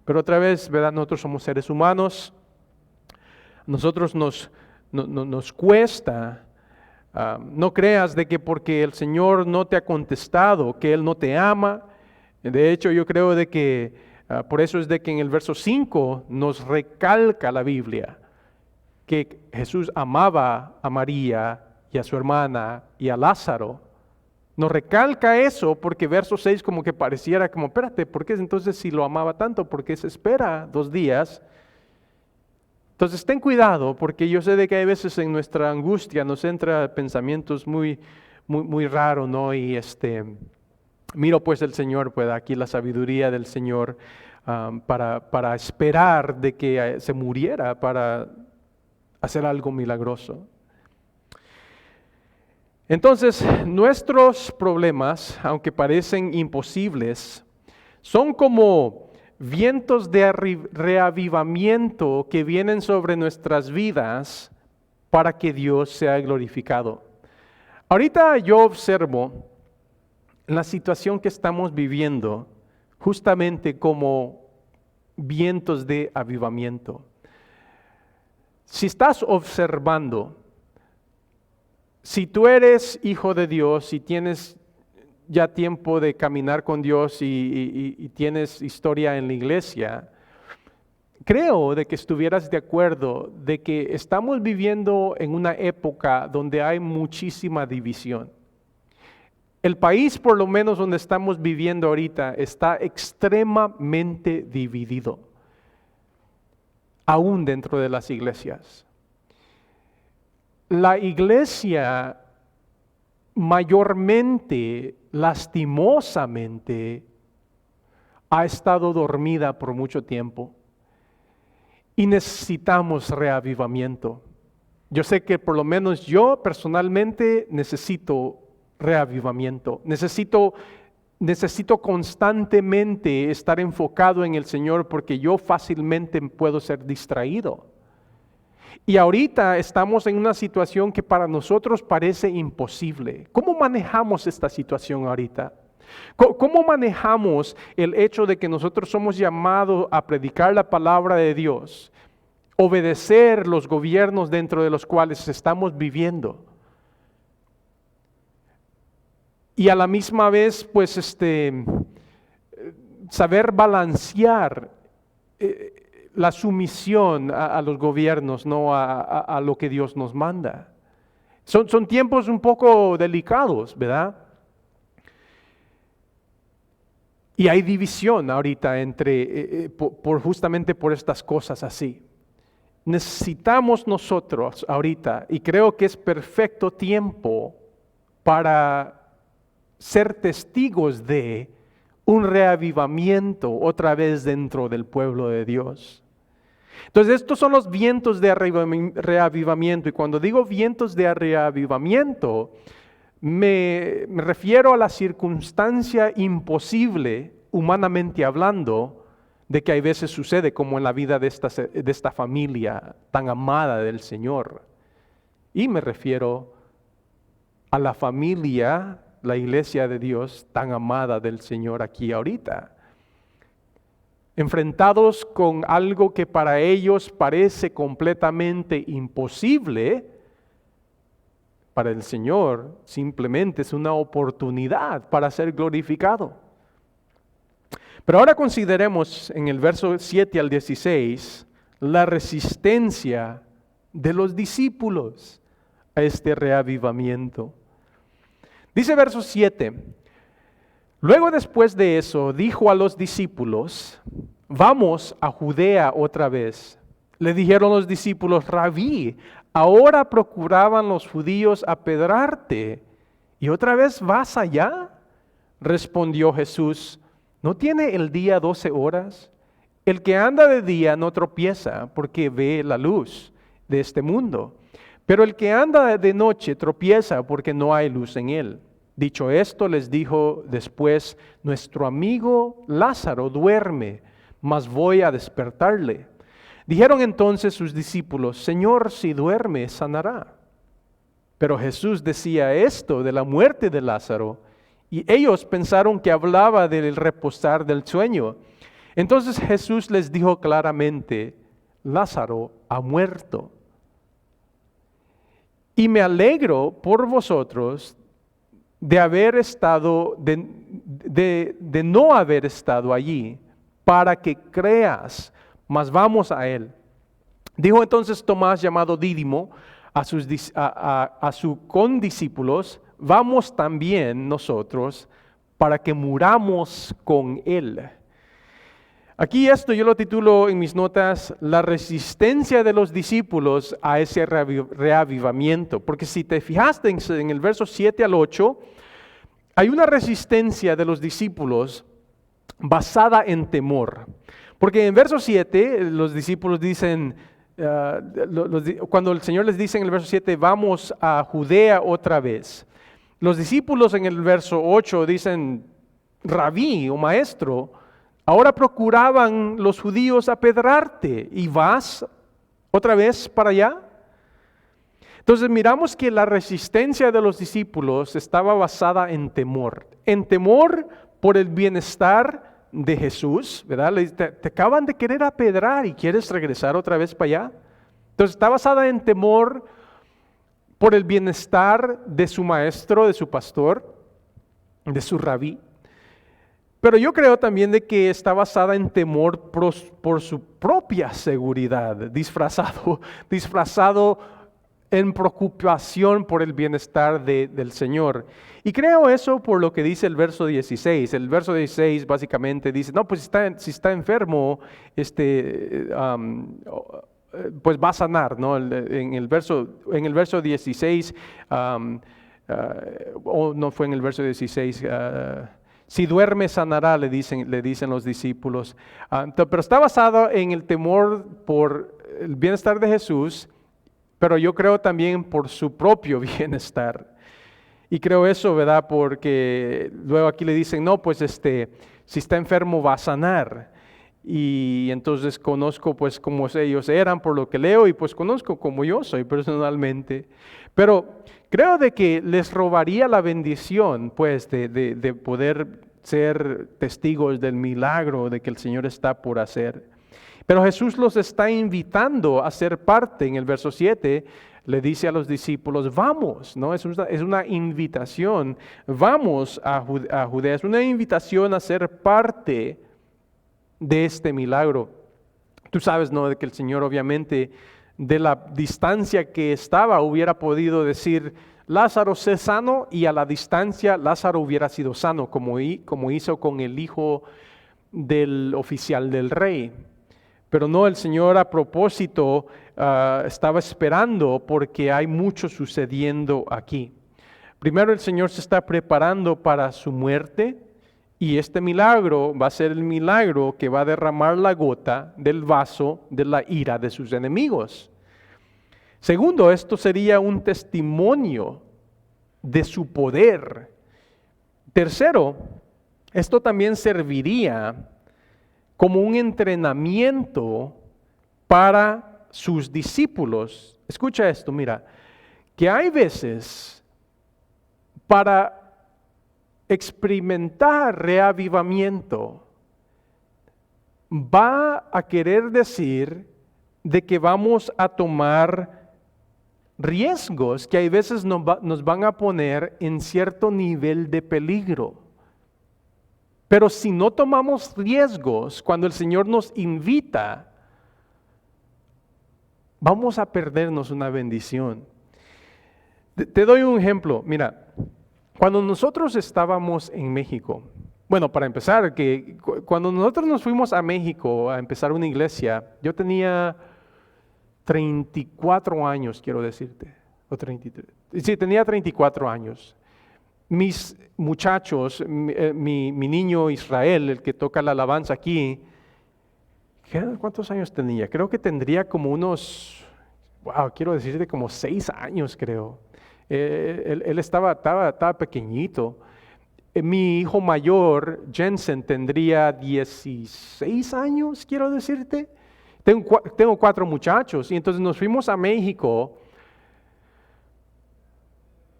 Pero otra vez, ¿verdad? Nosotros somos seres humanos, nosotros nos cuesta. No creas de que porque el Señor no te ha contestado, que Él no te ama. De hecho, yo creo de que por eso es de que en el verso 5 nos recalca la Biblia que Jesús amaba a María y a su hermana y a Lázaro. Nos recalca eso porque verso 6 como que pareciera como, espérate, ¿por qué entonces si lo amaba tanto? ¿Por qué se espera 2 días? Entonces ten cuidado porque yo sé de que hay veces en nuestra angustia nos entra pensamientos muy raros, ¿no? Y miro pues el Señor, pues aquí la sabiduría del Señor para esperar de que se muriera para hacer algo milagroso. Entonces, nuestros problemas, aunque parecen imposibles, son como vientos de reavivamiento que vienen sobre nuestras vidas para que Dios sea glorificado. Ahorita yo observo la situación que estamos viviendo justamente como vientos de avivamiento. Si estás observando, si tú eres hijo de Dios, si tienes ya tiempo de caminar con Dios y tienes historia en la iglesia, creo de que estuvieras de acuerdo de que estamos viviendo en una época donde hay muchísima división. El país, por lo menos donde estamos viviendo ahorita, está extremadamente dividido, aún dentro de las iglesias. La iglesia mayormente, lastimosamente, ha estado dormida por mucho tiempo y necesitamos reavivamiento. Yo sé que por lo menos yo personalmente necesito reavivamiento, necesito constantemente estar enfocado en el Señor porque yo fácilmente puedo ser distraído. Y ahorita estamos en una situación que para nosotros parece imposible. ¿Cómo manejamos esta situación ahorita? ¿Cómo manejamos el hecho de que nosotros somos llamados a predicar la palabra de Dios, obedecer los gobiernos dentro de los cuales estamos viviendo? Y a la misma vez, pues, saber balancear la sumisión a los gobiernos, no a lo que Dios nos manda. Son tiempos un poco delicados, ¿verdad? Y hay división ahorita justamente por estas cosas así. Necesitamos nosotros ahorita, y creo que es perfecto tiempo para ser testigos de un reavivamiento otra vez dentro del pueblo de Dios. Entonces estos son los vientos de reavivamiento, y cuando digo vientos de reavivamiento me refiero a la circunstancia imposible, humanamente hablando, de que hay veces sucede como en la vida de esta familia tan amada del Señor. Y me refiero a la familia, la iglesia de Dios tan amada del Señor aquí ahorita. Enfrentados con algo que para ellos parece completamente imposible, para el Señor simplemente es una oportunidad para ser glorificado. Pero ahora consideremos en el verso 7 al 16 la resistencia de los discípulos a este reavivamiento. Dice verso 7, luego después de eso dijo a los discípulos, vamos a Judea otra vez. Le dijeron los discípulos, Rabí, ahora procuraban los judíos apedrearte, ¿y otra vez vas allá? Respondió Jesús, ¿no tiene el día 12 horas? El que anda de día no tropieza porque ve la luz de este mundo, pero el que anda de noche tropieza porque no hay luz en él. Dicho esto, les dijo después, nuestro amigo Lázaro duerme, mas voy a despertarle. Dijeron entonces sus discípulos, Señor, si duerme, sanará. Pero Jesús decía esto de la muerte de Lázaro, y ellos pensaron que hablaba del reposar del sueño. Entonces Jesús les dijo claramente, Lázaro ha muerto. Y me alegro por vosotros de haber estado, de no haber estado allí, para que creas, mas vamos a él. Dijo entonces Tomás, llamado Dídimo, a sus condiscípulos, vamos también nosotros para que muramos con él. Aquí esto yo lo titulo en mis notas, la resistencia de los discípulos a ese reavivamiento. Porque si te fijaste en el verso 7 al 8, hay una resistencia de los discípulos basada en temor. Porque en verso 7 los discípulos dicen, cuando el Señor les dice en el verso 7, vamos a Judea otra vez. Los discípulos en el verso 8 dicen, rabí o maestro, ahora procuraban los judíos apedrearte y vas otra vez para allá. Entonces miramos que la resistencia de los discípulos estaba basada en temor por el bienestar de Jesús, ¿verdad? Te acaban de querer apedrear y quieres regresar otra vez para allá. Entonces está basada en temor por el bienestar de su maestro, de su pastor, de su rabí. Pero yo creo también de que está basada en temor por su propia seguridad, disfrazado en preocupación por el bienestar del Señor. Y creo eso por lo que dice el verso 16. El verso 16 básicamente dice, no, pues si está enfermo, pues va a sanar, ¿no? En el verso 16, o no fue en el verso 16, si duerme sanará, le dicen los discípulos. Pero está basado en el temor por el bienestar de Jesús, pero yo creo también por su propio bienestar. Y creo eso, ¿verdad? Porque luego aquí le dicen, no, pues si está enfermo va a sanar. Y entonces conozco pues cómo ellos eran por lo que leo y pues conozco como yo soy personalmente. Pero creo de que les robaría la bendición pues de poder ser testigos del milagro de que el Señor está por hacer. Pero Jesús los está invitando a ser parte. En el verso 7 le dice a los discípulos, vamos, ¿no? Es una invitación, vamos a Judea, es una invitación a ser parte de este milagro. Tú sabes, ¿no? De que el Señor obviamente de la distancia que estaba hubiera podido decir, Lázaro sé sano, y a la distancia Lázaro hubiera sido sano, como hizo con el hijo del oficial del rey. Pero no, el Señor a propósito estaba esperando porque hay mucho sucediendo aquí. Primero el Señor se está preparando para su muerte y este milagro va a ser el milagro que va a derramar la gota del vaso de la ira de sus enemigos. Segundo, esto sería un testimonio de su poder. Tercero, esto también serviría como un entrenamiento para sus discípulos. Escucha esto, mira, que hay veces para experimentar reavivamiento va a querer decir de que vamos a tomar riesgos que hay veces nos van a poner en cierto nivel de peligro. Pero si no tomamos riesgos, cuando el Señor nos invita, vamos a perdernos una bendición. Te doy un ejemplo. Mira, cuando nosotros estábamos en México, bueno, para empezar, que cuando nosotros nos fuimos a México a empezar una iglesia, yo tenía 34 años, quiero decirte, o 33. Sí, tenía 34 años. mis muchachos, mi niño Israel, el que toca la alabanza aquí, ¿cuántos años tenía? Creo que tendría como unos, quiero decirte como 6 años creo. Él estaba pequeñito. Mi hijo mayor, Jensen, tendría 16 años, quiero decirte. Tengo 4 muchachos y entonces nos fuimos a México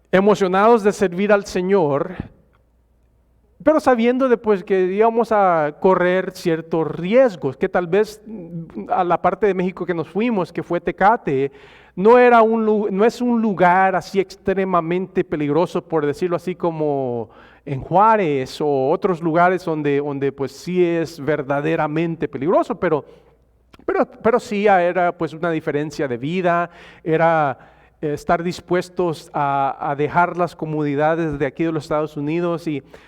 emocionados de servir al Señor, pero sabiendo después que íbamos a correr ciertos riesgos, que tal vez a la parte de México que nos fuimos, que fue Tecate, no es un lugar así extremadamente peligroso, por decirlo así, como en Juárez o otros lugares donde pues sí es verdaderamente peligroso, pero sí era pues una diferencia de vida, era estar dispuestos a dejar las comodidades de aquí de los Estados Unidos,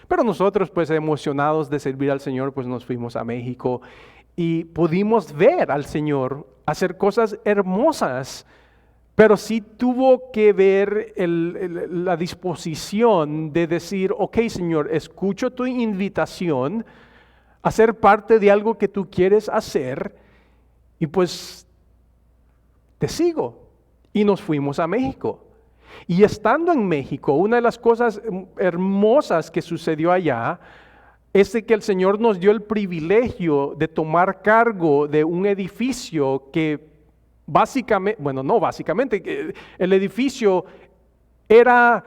pero nosotros pues emocionados de servir al Señor pues nos fuimos a México y pudimos ver al Señor hacer cosas hermosas, pero sí tuvo que ver la disposición de decir, ok Señor, escucho tu invitación a ser parte de algo que tú quieres hacer y pues te sigo. Y nos fuimos a México. Y estando en México, una de las cosas hermosas que sucedió allá es de que el Señor nos dio el privilegio de tomar cargo de un edificio que básicamente, bueno, no básicamente, el edificio era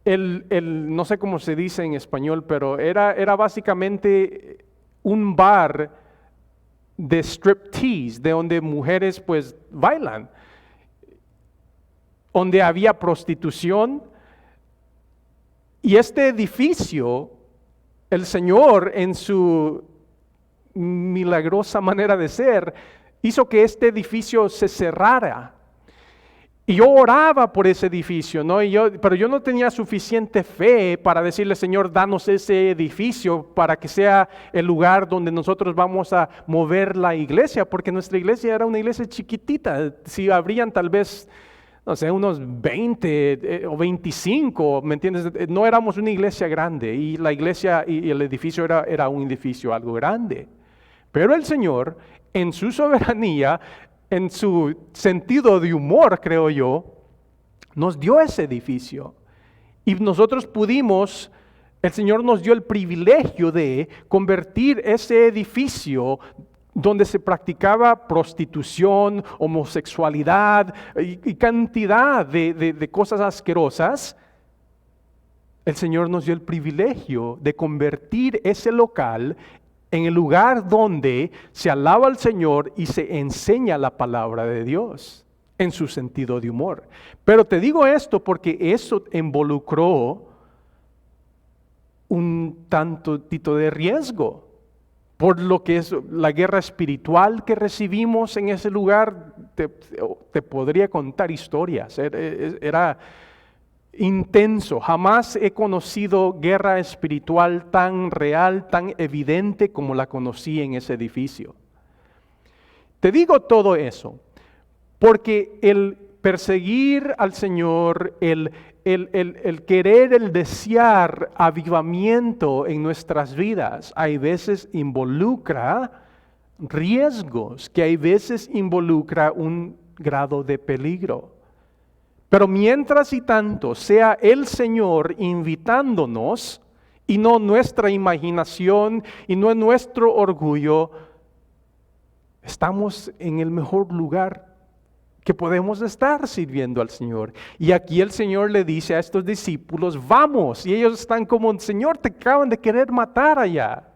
no sé cómo se dice en español, pero era básicamente un bar de striptease, de donde mujeres pues bailan, donde había prostitución. Y este edificio, el Señor en su milagrosa manera de ser, hizo que este edificio se cerrara. Y yo oraba por ese edificio, ¿no? Pero yo no tenía suficiente fe para decirle, Señor, danos ese edificio para que sea el lugar donde nosotros vamos a mover la iglesia, porque nuestra iglesia era una iglesia chiquitita. Si habrían tal vez, no sé, unos 20 o 25, ¿me entiendes? No éramos una iglesia grande y la iglesia y el edificio era un edificio algo grande. Pero el Señor, en su soberanía, en su sentido de humor, creo yo, nos dio ese edificio. Y nosotros pudimos, el Señor nos dio el privilegio de convertir ese edificio donde se practicaba prostitución, homosexualidad y cantidad de cosas asquerosas. El Señor nos dio el privilegio de convertir ese local en el lugar donde se alaba al Señor y se enseña la palabra de Dios en su sentido de humor. Pero te digo esto porque eso involucró un tantito de riesgo. Por lo que es la guerra espiritual que recibimos en ese lugar, te podría contar historias. Era intenso. Jamás he conocido guerra espiritual tan real, tan evidente como la conocí en ese edificio. Te digo todo eso porque el perseguir al Señor, el querer, el desear avivamiento en nuestras vidas, hay veces involucra riesgos, que hay veces involucra un grado de peligro. Pero mientras y tanto sea el Señor invitándonos y no nuestra imaginación y no nuestro orgullo, estamos en el mejor lugar que podemos estar sirviendo al Señor. Y aquí el Señor le dice a estos discípulos, vamos. Y ellos están como, Señor, te acaban de querer matar allá.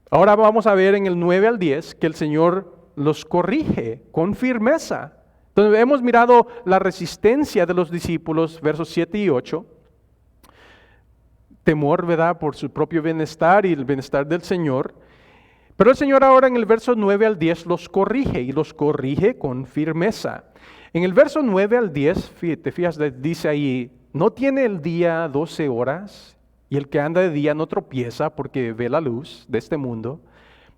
Ahora vamos a ver en el 9 al 10 que el Señor los corrige con firmeza. Entonces hemos mirado la resistencia de los discípulos, versos 7 y 8. Temor, ¿verdad?, por su propio bienestar y el bienestar del Señor. Pero el Señor ahora en el verso 9 al 10 los corrige y los corrige con firmeza. En el verso 9 al 10, te fijas, dice ahí, ¿no tiene el día 12 horas? Y el que anda de día no tropieza porque ve la luz de este mundo.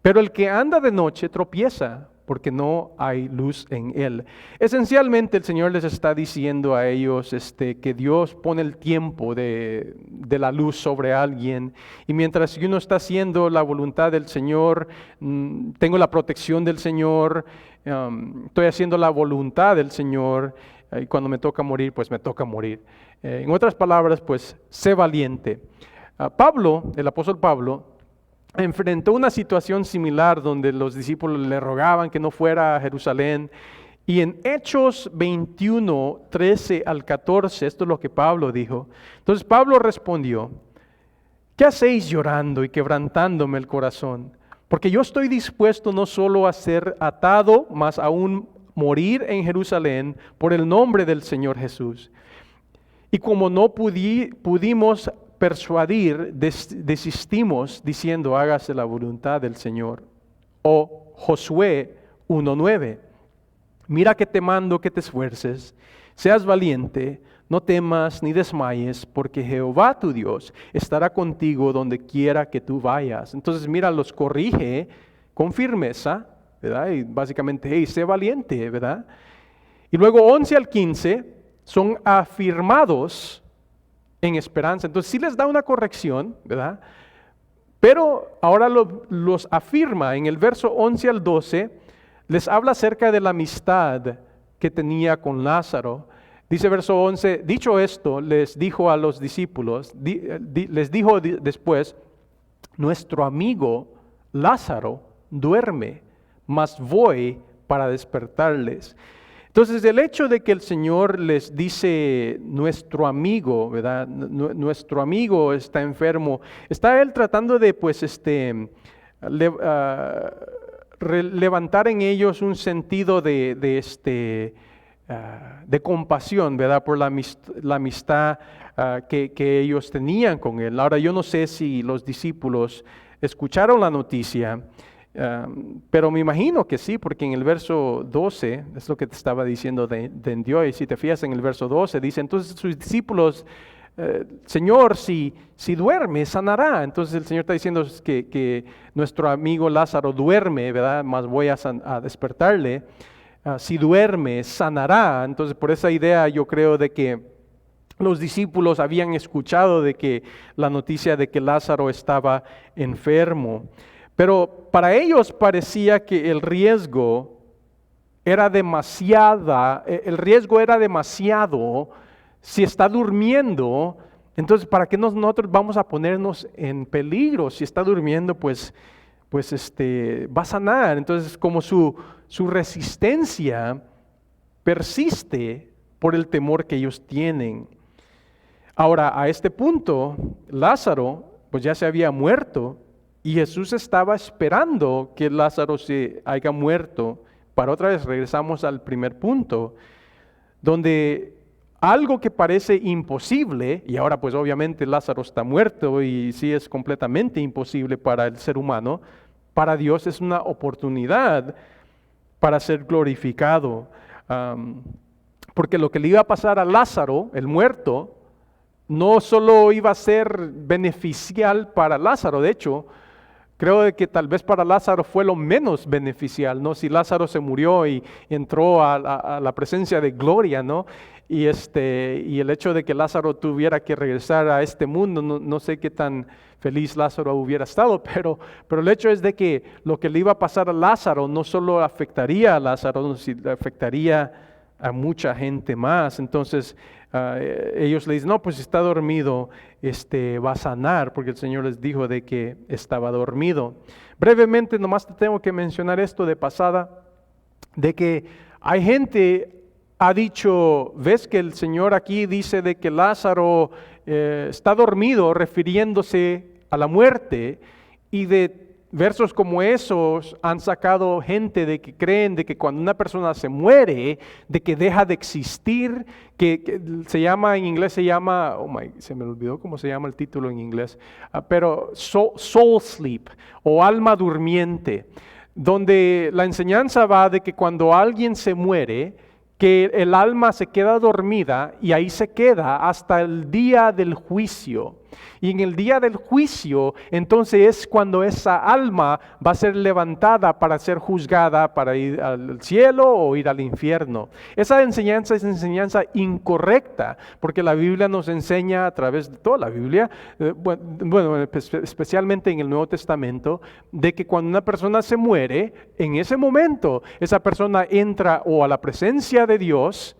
Pero el que anda de noche tropieza porque no hay luz en él. Esencialmente el Señor les está diciendo a ellos que Dios pone el tiempo de la luz sobre alguien, y mientras uno está haciendo la voluntad del Señor, tengo la protección del Señor, estoy haciendo la voluntad del Señor, y cuando me toca morir, pues me toca morir. En otras palabras, pues sé valiente. Pablo, el apóstol Pablo, enfrentó una situación similar donde los discípulos le rogaban que no fuera a Jerusalén. Y en Hechos 21, 13 al 14, esto es lo que Pablo dijo. Entonces Pablo respondió: ¿qué hacéis llorando y quebrantándome el corazón? Porque yo estoy dispuesto no solo a ser atado, mas aún morir en Jerusalén por el nombre del Señor Jesús. Y como no pudimos persuadir, desistimos diciendo: hágase la voluntad del Señor. O Josué 1:9, mira que te mando que te esfuerces, seas valiente, no temas ni desmayes, porque Jehová tu Dios estará contigo donde quiera que tú vayas. Entonces mira, los corrige con firmeza, ¿verdad? Y básicamente, hey, sé valiente, ¿verdad? Y luego 11 al 15 son afirmados en esperanza. Entonces sí les da una corrección, ¿verdad? Pero ahora los afirma en el verso 11 al 12, les habla acerca de la amistad que tenía con Lázaro. Dice verso 11, dicho esto, les dijo a los discípulos, les dijo después: nuestro amigo Lázaro duerme, mas voy para despertarles. Entonces, el hecho de que el Señor les dice nuestro amigo, ¿verdad? Nuestro amigo está enfermo, está Él tratando de, pues, levantar en ellos un sentido de compasión, ¿verdad? Por la amistad que ellos tenían con Él. Ahora, yo no sé si los discípulos escucharon la noticia, pero me imagino que sí, porque en el verso 12, es lo que te estaba diciendo de Dios, y si te fijas en el verso 12, dice, entonces sus discípulos, Señor, si duerme, sanará. Entonces el Señor está diciendo que nuestro amigo Lázaro duerme, ¿verdad? Más voy a despertarle. Si duerme, sanará. Entonces por esa idea yo creo de que los discípulos habían escuchado de que la noticia de que Lázaro estaba enfermo. Pero para ellos parecía que el riesgo era demasiado. Si está durmiendo, entonces ¿para qué nosotros vamos a ponernos en peligro? Si está durmiendo, pues va a sanar. Entonces, como su resistencia persiste por el temor que ellos tienen. Ahora, a este punto, Lázaro pues ya se había muerto, y Jesús estaba esperando que Lázaro se haya muerto. Para otra vez regresamos al primer punto, donde algo que parece imposible, y ahora pues obviamente Lázaro está muerto y sí es completamente imposible para el ser humano, para Dios es una oportunidad para ser glorificado. Porque lo que le iba a pasar a Lázaro, el muerto, no solo iba a ser beneficial para Lázaro, de hecho, creo de que tal vez para Lázaro fue lo menos beneficial, ¿no? Si Lázaro se murió y entró a la presencia de gloria, ¿no? Y el hecho de que Lázaro tuviera que regresar a este mundo, no sé qué tan feliz Lázaro hubiera estado, pero el hecho es de que lo que le iba a pasar a Lázaro no solo afectaría a Lázaro, sino afectaría a mucha gente más. Entonces ellos le dicen, no, pues si está dormido, va a sanar, porque el Señor les dijo de que estaba dormido. Brevemente, nomás te tengo que mencionar esto de pasada, de que hay gente ha dicho, ves que el Señor aquí dice de que Lázaro está dormido, refiriéndose a la muerte, y de versos como esos han sacado gente de que creen de que cuando una persona se muere, de que deja de existir, que se llama, en inglés se llama, se me olvidó cómo se llama el título en inglés, pero soul sleep o alma durmiente, donde la enseñanza va de que cuando alguien se muere, que el alma se queda dormida y ahí se queda hasta el día del juicio. Y en el día del juicio, entonces es cuando esa alma va a ser levantada para ser juzgada, para ir al cielo o ir al infierno. Esa enseñanza es enseñanza incorrecta, porque la Biblia nos enseña a través de toda la Biblia, especialmente en el Nuevo Testamento, de que cuando una persona se muere, en ese momento esa persona entra o a la presencia de Dios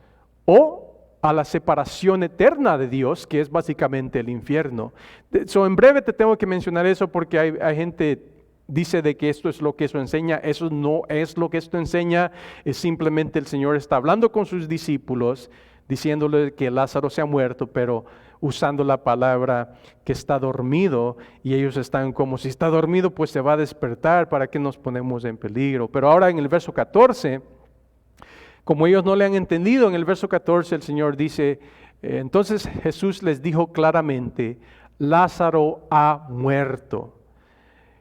o a la separación eterna de Dios, que es básicamente el infierno. En breve te tengo que mencionar eso porque hay gente dice de que esto es lo que eso enseña. Eso no es lo que esto enseña, es simplemente el Señor está hablando con sus discípulos, diciéndole que Lázaro se ha muerto, pero usando la palabra que está dormido, y ellos están como si está dormido, pues se va a despertar, ¿para qué nos ponemos en peligro? Pero ahora en el verso 14, como ellos no le han entendido, en el verso 14 el Señor dice, entonces Jesús les dijo claramente, Lázaro ha muerto.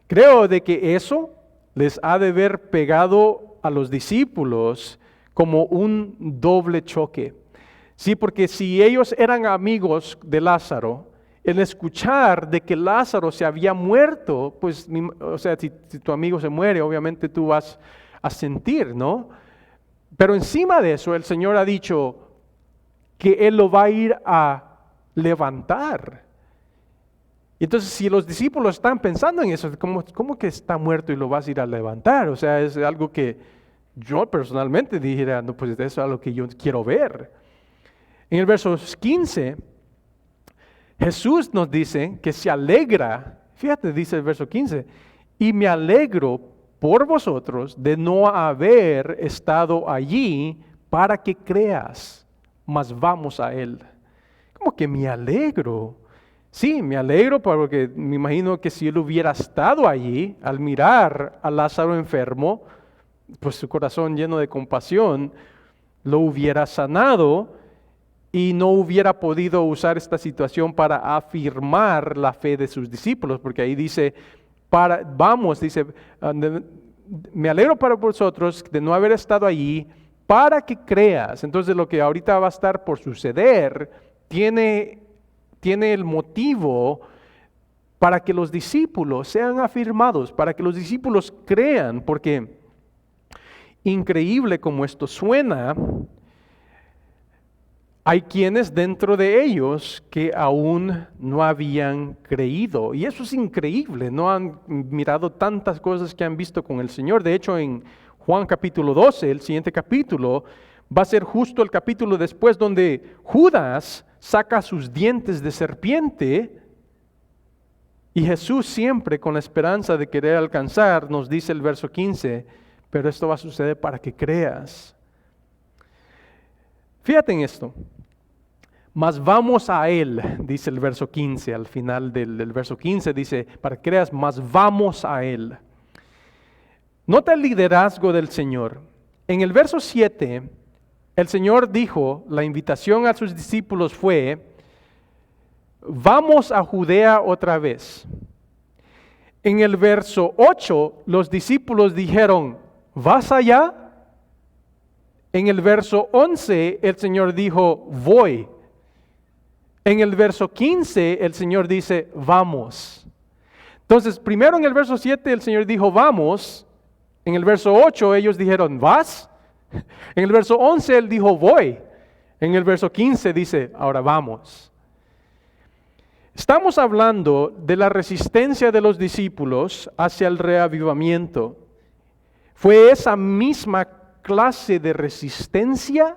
Creo de que eso les ha de haber pegado a los discípulos como un doble choque. Sí, porque si ellos eran amigos de Lázaro, el escuchar de que Lázaro se había muerto, pues, o sea, si tu amigo se muere, obviamente tú vas a sentir, ¿no? Pero encima de eso, el Señor ha dicho que Él lo va a ir a levantar. Y entonces, si los discípulos están pensando en eso, ¿cómo que está muerto y lo vas a ir a levantar? O sea, es algo que yo personalmente dijera, no, pues eso es algo que yo quiero ver. En el verso 15, Jesús nos dice que se alegra, fíjate, dice el verso 15, y me alegro por vosotros de no haber estado allí para que creas, mas vamos a Él. ¿Cómo que me alegro? Sí, me alegro porque me imagino que si Él hubiera estado allí, al mirar a Lázaro enfermo, pues su corazón lleno de compasión, lo hubiera sanado y no hubiera podido usar esta situación para afirmar la fe de sus discípulos, porque ahí dice, dice, me alegro para vosotros de no haber estado allí para que creas. Entonces lo que ahorita va a estar por suceder tiene el motivo para que los discípulos sean afirmados, para que los discípulos crean, porque increíble como esto suena, hay quienes dentro de ellos que aún no habían creído. Y eso es increíble, no han mirado tantas cosas que han visto con el Señor. De hecho, en Juan capítulo 12, el siguiente capítulo, va a ser justo el capítulo después donde Judas saca sus dientes de serpiente y Jesús siempre con la esperanza de querer alcanzar, nos dice el verso 15, pero esto va a suceder para que creas. Fíjate en esto, mas vamos a Él, dice el verso 15, al final del verso 15 dice, para que creas, mas vamos a Él. Nota el liderazgo del Señor. En el verso 7, el Señor dijo, la invitación a sus discípulos fue, vamos a Judea otra vez. En el verso 8, los discípulos dijeron, ¿vas allá? En el verso 11, el Señor dijo, voy. En el verso 15, el Señor dice, vamos. Entonces, primero en el verso 7, el Señor dijo, vamos. En el verso 8, ellos dijeron, ¿vas? En el verso 11, Él dijo, voy. En el verso 15 dice, ahora vamos. Estamos hablando de la resistencia de los discípulos hacia el reavivamiento. Fue esa misma clase de resistencia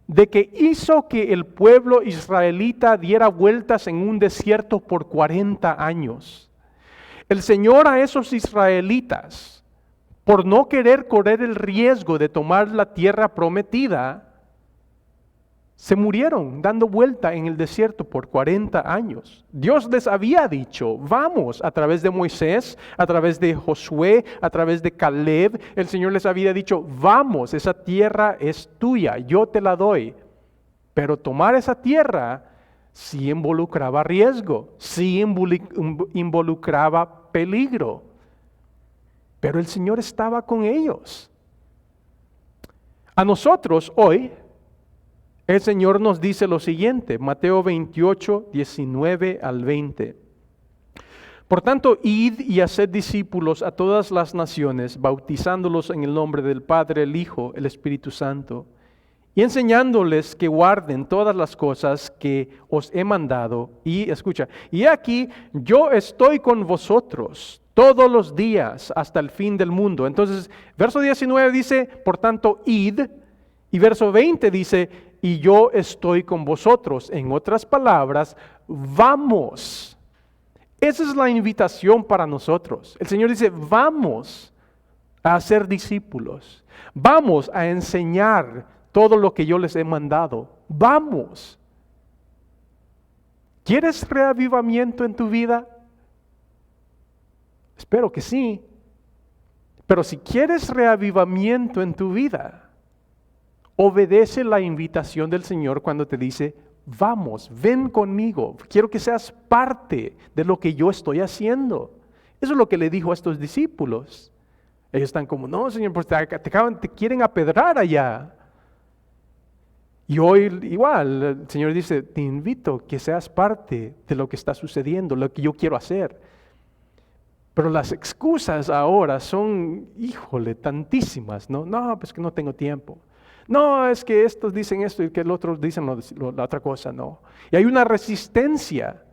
de que hizo que el pueblo israelita diera vueltas en un desierto por 40 años. El Señor a esos israelitas, por no querer correr el riesgo de tomar la tierra prometida, se murieron dando vuelta en el desierto por 40 años. Dios les había dicho, vamos, a través de Moisés, a través de Josué, a través de Caleb, el Señor les había dicho, vamos, esa tierra es tuya, yo te la doy. Pero tomar esa tierra sí involucraba riesgo, sí involucraba peligro. Pero el Señor estaba con ellos. A nosotros hoy, el Señor nos dice lo siguiente, Mateo 28, 19 al 20. Por tanto, id y haced discípulos a todas las naciones, bautizándolos en el nombre del Padre, el Hijo, el Espíritu Santo, y enseñándoles que guarden todas las cosas que os he mandado. Y escucha, y aquí yo estoy con vosotros todos los días hasta el fin del mundo. Entonces, verso 19 dice, por tanto, id, y verso 20 dice, y yo estoy con vosotros. En otras palabras, vamos. Esa es la invitación para nosotros. El Señor dice, vamos a ser discípulos. Vamos a enseñar todo lo que yo les he mandado. Vamos. ¿Quieres reavivamiento en tu vida? Espero que sí. Pero si quieres reavivamiento en tu vida, obedece la invitación del Señor cuando te dice, vamos, ven conmigo, quiero que seas parte de lo que yo estoy haciendo. Eso es lo que le dijo a estos discípulos. Ellos están como, no, Señor, pues te quieren apedrar allá. Y hoy igual, el Señor dice, te invito a que seas parte de lo que está sucediendo, lo que yo quiero hacer. Pero las excusas ahora son, híjole, tantísimas, ¿no? No, pues que no tengo tiempo. No, es que estos dicen esto y que el otro dicen la otra cosa, no. Y hay una resistencia.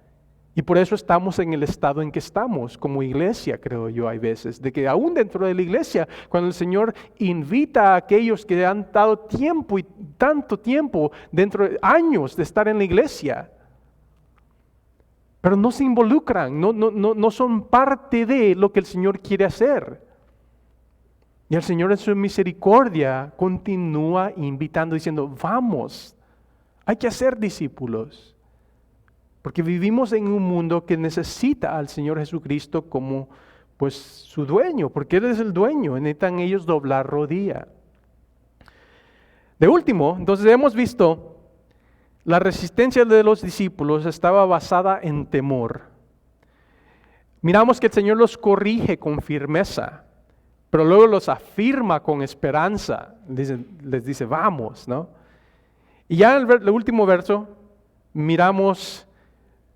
Y por eso estamos en el estado en que estamos, como iglesia, creo yo, hay veces. De que aún dentro de la iglesia, cuando el Señor invita a aquellos que han dado tiempo y tanto tiempo, dentro de años de estar en la iglesia, pero no se involucran, no son parte de lo que el Señor quiere hacer. Y el Señor en su misericordia continúa invitando, diciendo, vamos, hay que hacer discípulos. Porque vivimos en un mundo que necesita al Señor Jesucristo como pues su dueño, porque Él es el dueño, necesitan ellos doblar rodilla. De último, entonces hemos visto, la resistencia de los discípulos estaba basada en temor. Miramos que el Señor los corrige con firmeza, pero luego los afirma con esperanza. Les dice, vamos, ¿no? Y ya en el último verso, miramos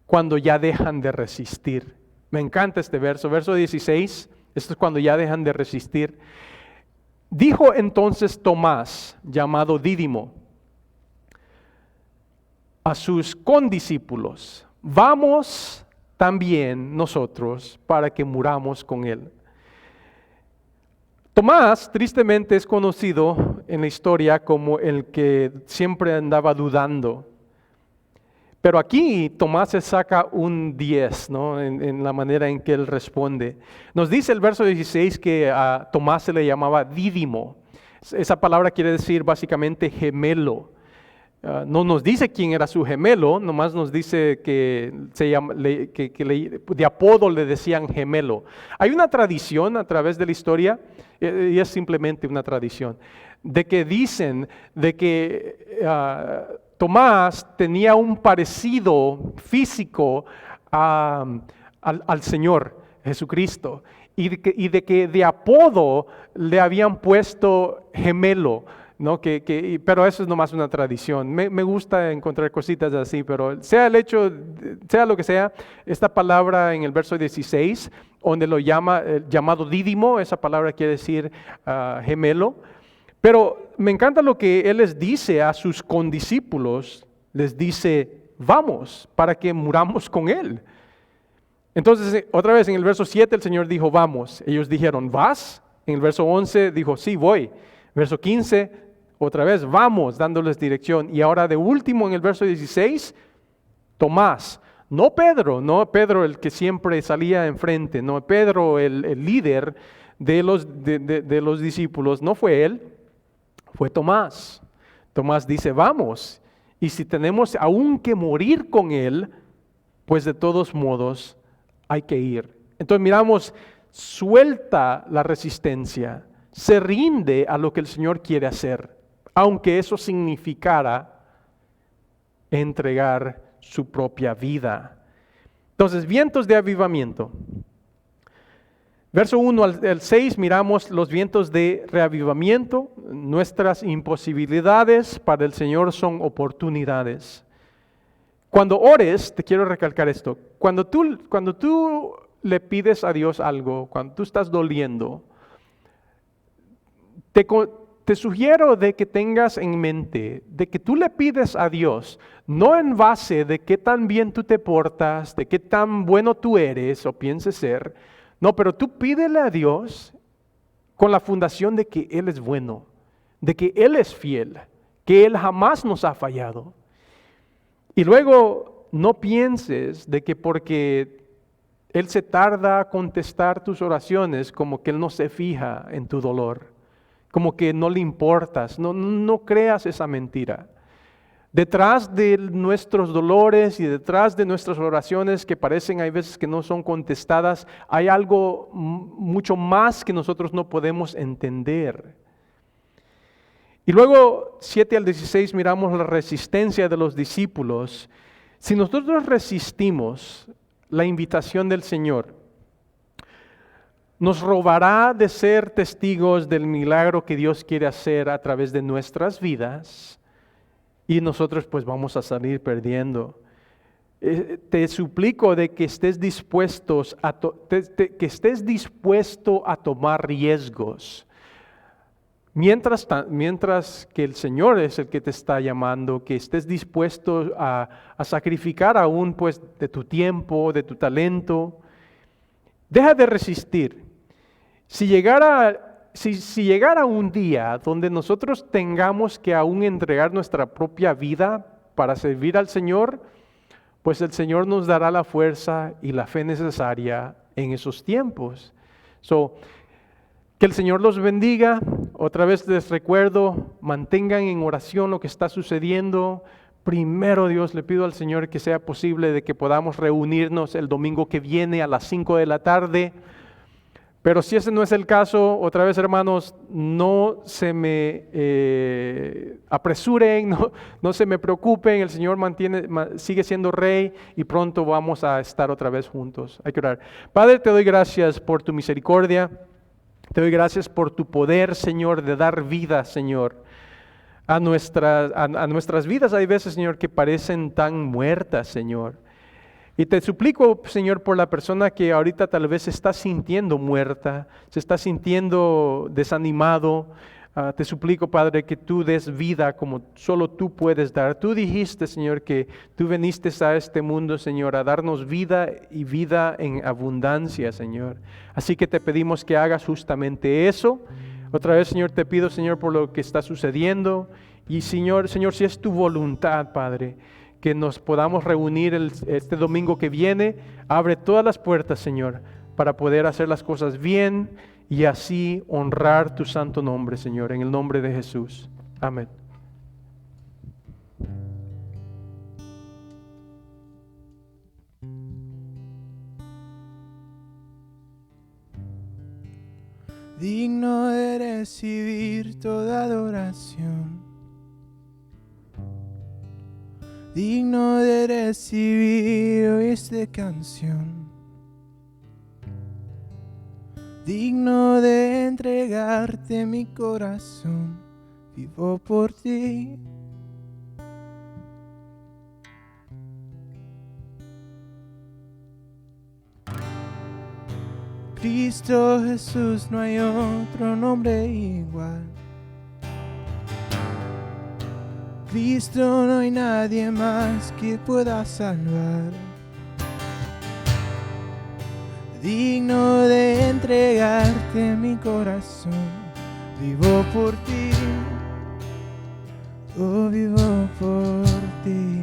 cuando ya dejan de resistir. Me encanta este verso, verso 16, esto es cuando ya dejan de resistir. Dijo entonces Tomás, llamado Dídimo, a sus condiscípulos, vamos también nosotros para que muramos con él. Tomás, tristemente, es conocido en la historia como el que siempre andaba dudando. Pero aquí Tomás se saca un 10, ¿no? en la manera en que él responde. Nos dice el verso 16 que a Tomás se le llamaba Dídimo. Esa palabra quiere decir básicamente gemelo. No nos dice quién era su gemelo, nomás nos dice que de apodo le decían gemelo. Hay una tradición a través de la historia, y es simplemente una tradición, de que dicen de que Tomás tenía un parecido físico al Señor Jesucristo y de que de apodo le habían puesto gemelo, ¿no? Pero eso es nomás una tradición. Me gusta encontrar cositas así, pero sea el hecho, sea lo que sea, esta palabra en el verso 16, donde lo llama llamado Dídimo, esa palabra quiere decir gemelo. Pero me encanta lo que él les dice a sus condiscípulos, les dice, vamos, para que muramos con él. Entonces, otra vez en el verso 7 el Señor dijo, vamos. Ellos dijeron, ¿vas? En el verso 11 dijo, sí, voy. Verso 15, otra vez, vamos, dándoles dirección. Y ahora de último en el verso 16, Tomás. No Pedro el que siempre salía enfrente, no Pedro el líder de los discípulos, no fue él. Fue Tomás. Tomás dice, vamos, y si tenemos aún que morir con él, pues de todos modos hay que ir. Entonces miramos, suelta la resistencia, se rinde a lo que el Señor quiere hacer, aunque eso significara entregar su propia vida. Entonces, vientos de avivamiento. Verso 1 al 6 miramos los vientos de reavivamiento. Nuestras imposibilidades para el Señor son oportunidades. Cuando ores, te quiero recalcar esto, cuando tú le pides a Dios algo, cuando tú estás doliendo, te sugiero de que tengas en mente de que tú le pides a Dios, no en base de qué tan bien tú te portas, de qué tan bueno tú eres o pienses ser, no, pero tú pídele a Dios con la fundación de que Él es bueno, de que Él es fiel, que Él jamás nos ha fallado. Y luego no pienses de que porque Él se tarda a contestar tus oraciones, como que Él no se fija en tu dolor, como que no le importas. No creas esa mentira. Detrás de nuestros dolores y detrás de nuestras oraciones que parecen hay veces que no son contestadas, hay algo mucho más que nosotros no podemos entender. Y luego 7 al 16 miramos la resistencia de los discípulos. Si nosotros resistimos la invitación del Señor, nos robará de ser testigos del milagro que Dios quiere hacer a través de nuestras vidas y nosotros pues vamos a salir perdiendo. Te suplico de que estés dispuesto a tomar riesgos. Mientras que el Señor es el que te está llamando, que estés dispuesto a sacrificar aún pues de tu tiempo, de tu talento. Deja de resistir. Si llegara un día donde nosotros tengamos que aún entregar nuestra propia vida para servir al Señor, pues el Señor nos dará la fuerza y la fe necesaria en esos tiempos. Que el Señor los bendiga. Otra vez les recuerdo, mantengan en oración lo que está sucediendo. Primero Dios, le pido al Señor que sea posible de que podamos reunirnos el domingo que viene a las 5 de la tarde. Pero si ese no es el caso, otra vez hermanos, no se me apresuren, no se me preocupen, el Señor sigue siendo Rey y pronto vamos a estar otra vez juntos. Hay que orar. Padre, te doy gracias por tu misericordia. Te doy gracias por tu poder, Señor, de dar vida, Señor, a nuestras vidas. Hay veces, Señor, que parecen tan muertas, Señor. Y te suplico, Señor, por la persona que ahorita tal vez se está sintiendo muerta, se está sintiendo desanimado. Te suplico, Padre, que tú des vida como solo tú puedes dar. Tú dijiste, Señor, que tú viniste a este mundo, Señor, a darnos vida y vida en abundancia, Señor. Así que te pedimos que hagas justamente eso. Otra vez, Señor, te pido, Señor, por lo que está sucediendo. Y, Señor, si es tu voluntad, Padre, que nos podamos reunir este domingo que viene, abre todas las puertas, Señor, para poder hacer las cosas bien y así honrar tu santo nombre, Señor, en el nombre de Jesús. Amén. Digno de recibir toda adoración, digno de recibir hoy esta canción, digno de entregarte mi corazón, vivo por ti. Cristo Jesús, no hay otro nombre igual. Cristo, no hay nadie más que pueda salvar. Digno de entregarte mi corazón, vivo por ti, oh vivo por ti.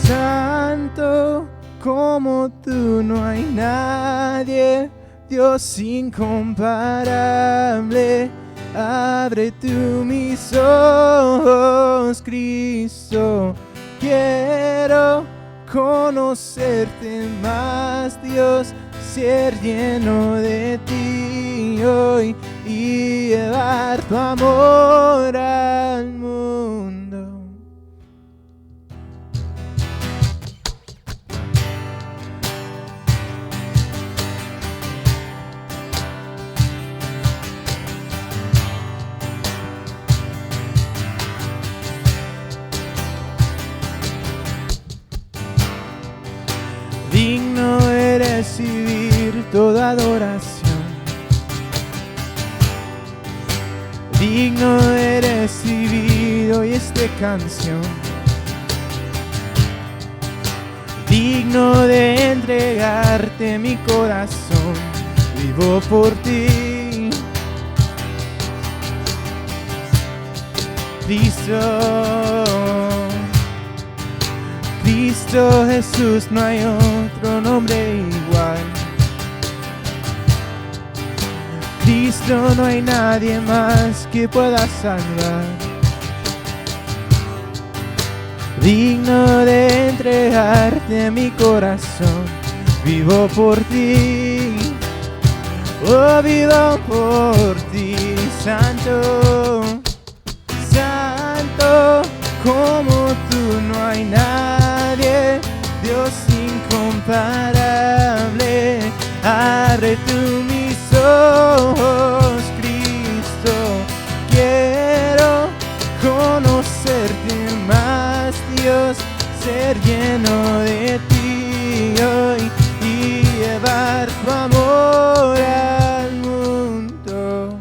Santo como tú no hay nadie, Dios incomparable. Abre tú mis ojos, Cristo, quiero conocerte más, Dios, ser lleno de ti hoy y llevar tu amor al mundo. recibir toda adoración. Digno de recibir hoy esta canción. Digno de entregarte mi corazón. Vivo por ti. Cristo Jesús, no hay otro nombre igual. Cristo, no hay nadie más que pueda salvar. Digno de entregarte mi corazón. Vivo por ti. Oh, vivo por ti, Santo. Santo, como tú no hay nadie, Dios incomparable. Abre tú mis ojos, Cristo, quiero conocerte más, Dios, ser lleno de ti hoy y llevar tu amor al mundo.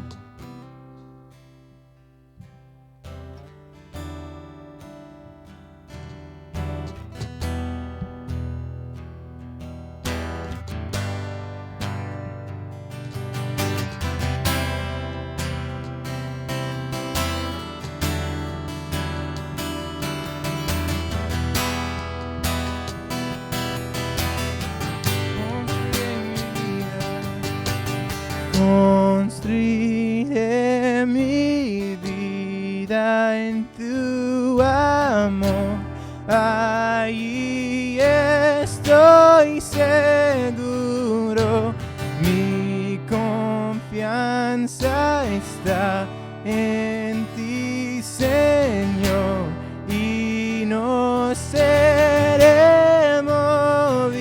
Construiré mi vida en tu amor, ahí estoy seguro, mi confianza está en ti, Señor, y no seré movido.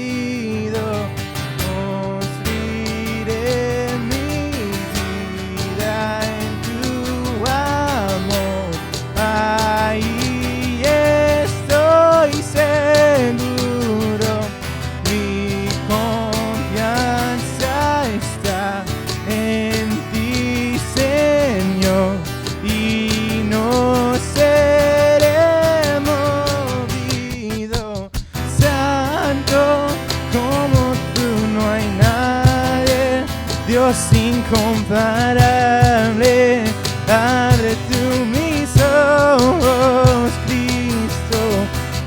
Dios incomparable, abre tú mis ojos, Cristo,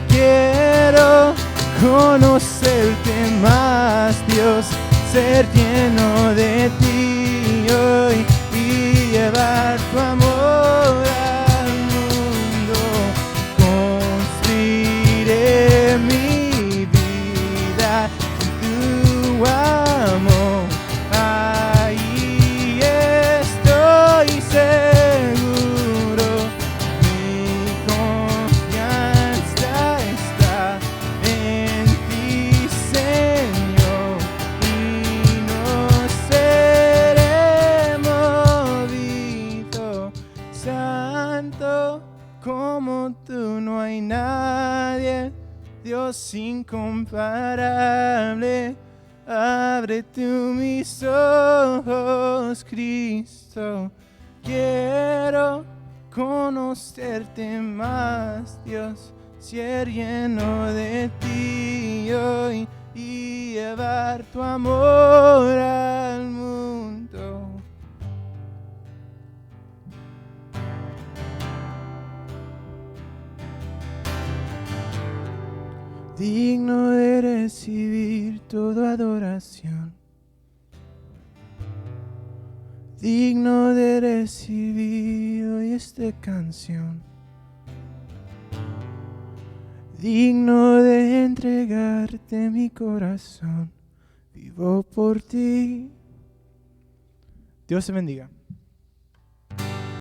quiero conocerte más, Dios, ser lleno de ti hoy y llevar tu amor al mundo. Construiré mi vida en tu amor. Seguro, mi confianza está en ti, Señor, y no seré movido. Santo, como tú no hay nadie, Dios incomparable. Abre tú mis ojos, Cristo. Quiero conocerte más, Dios, ser lleno de ti hoy y llevar tu amor al mundo. Digno de recibir toda adoración. Digno de recibir hoy esta canción. Digno de entregarte mi corazón. Vivo por ti. Dios te bendiga.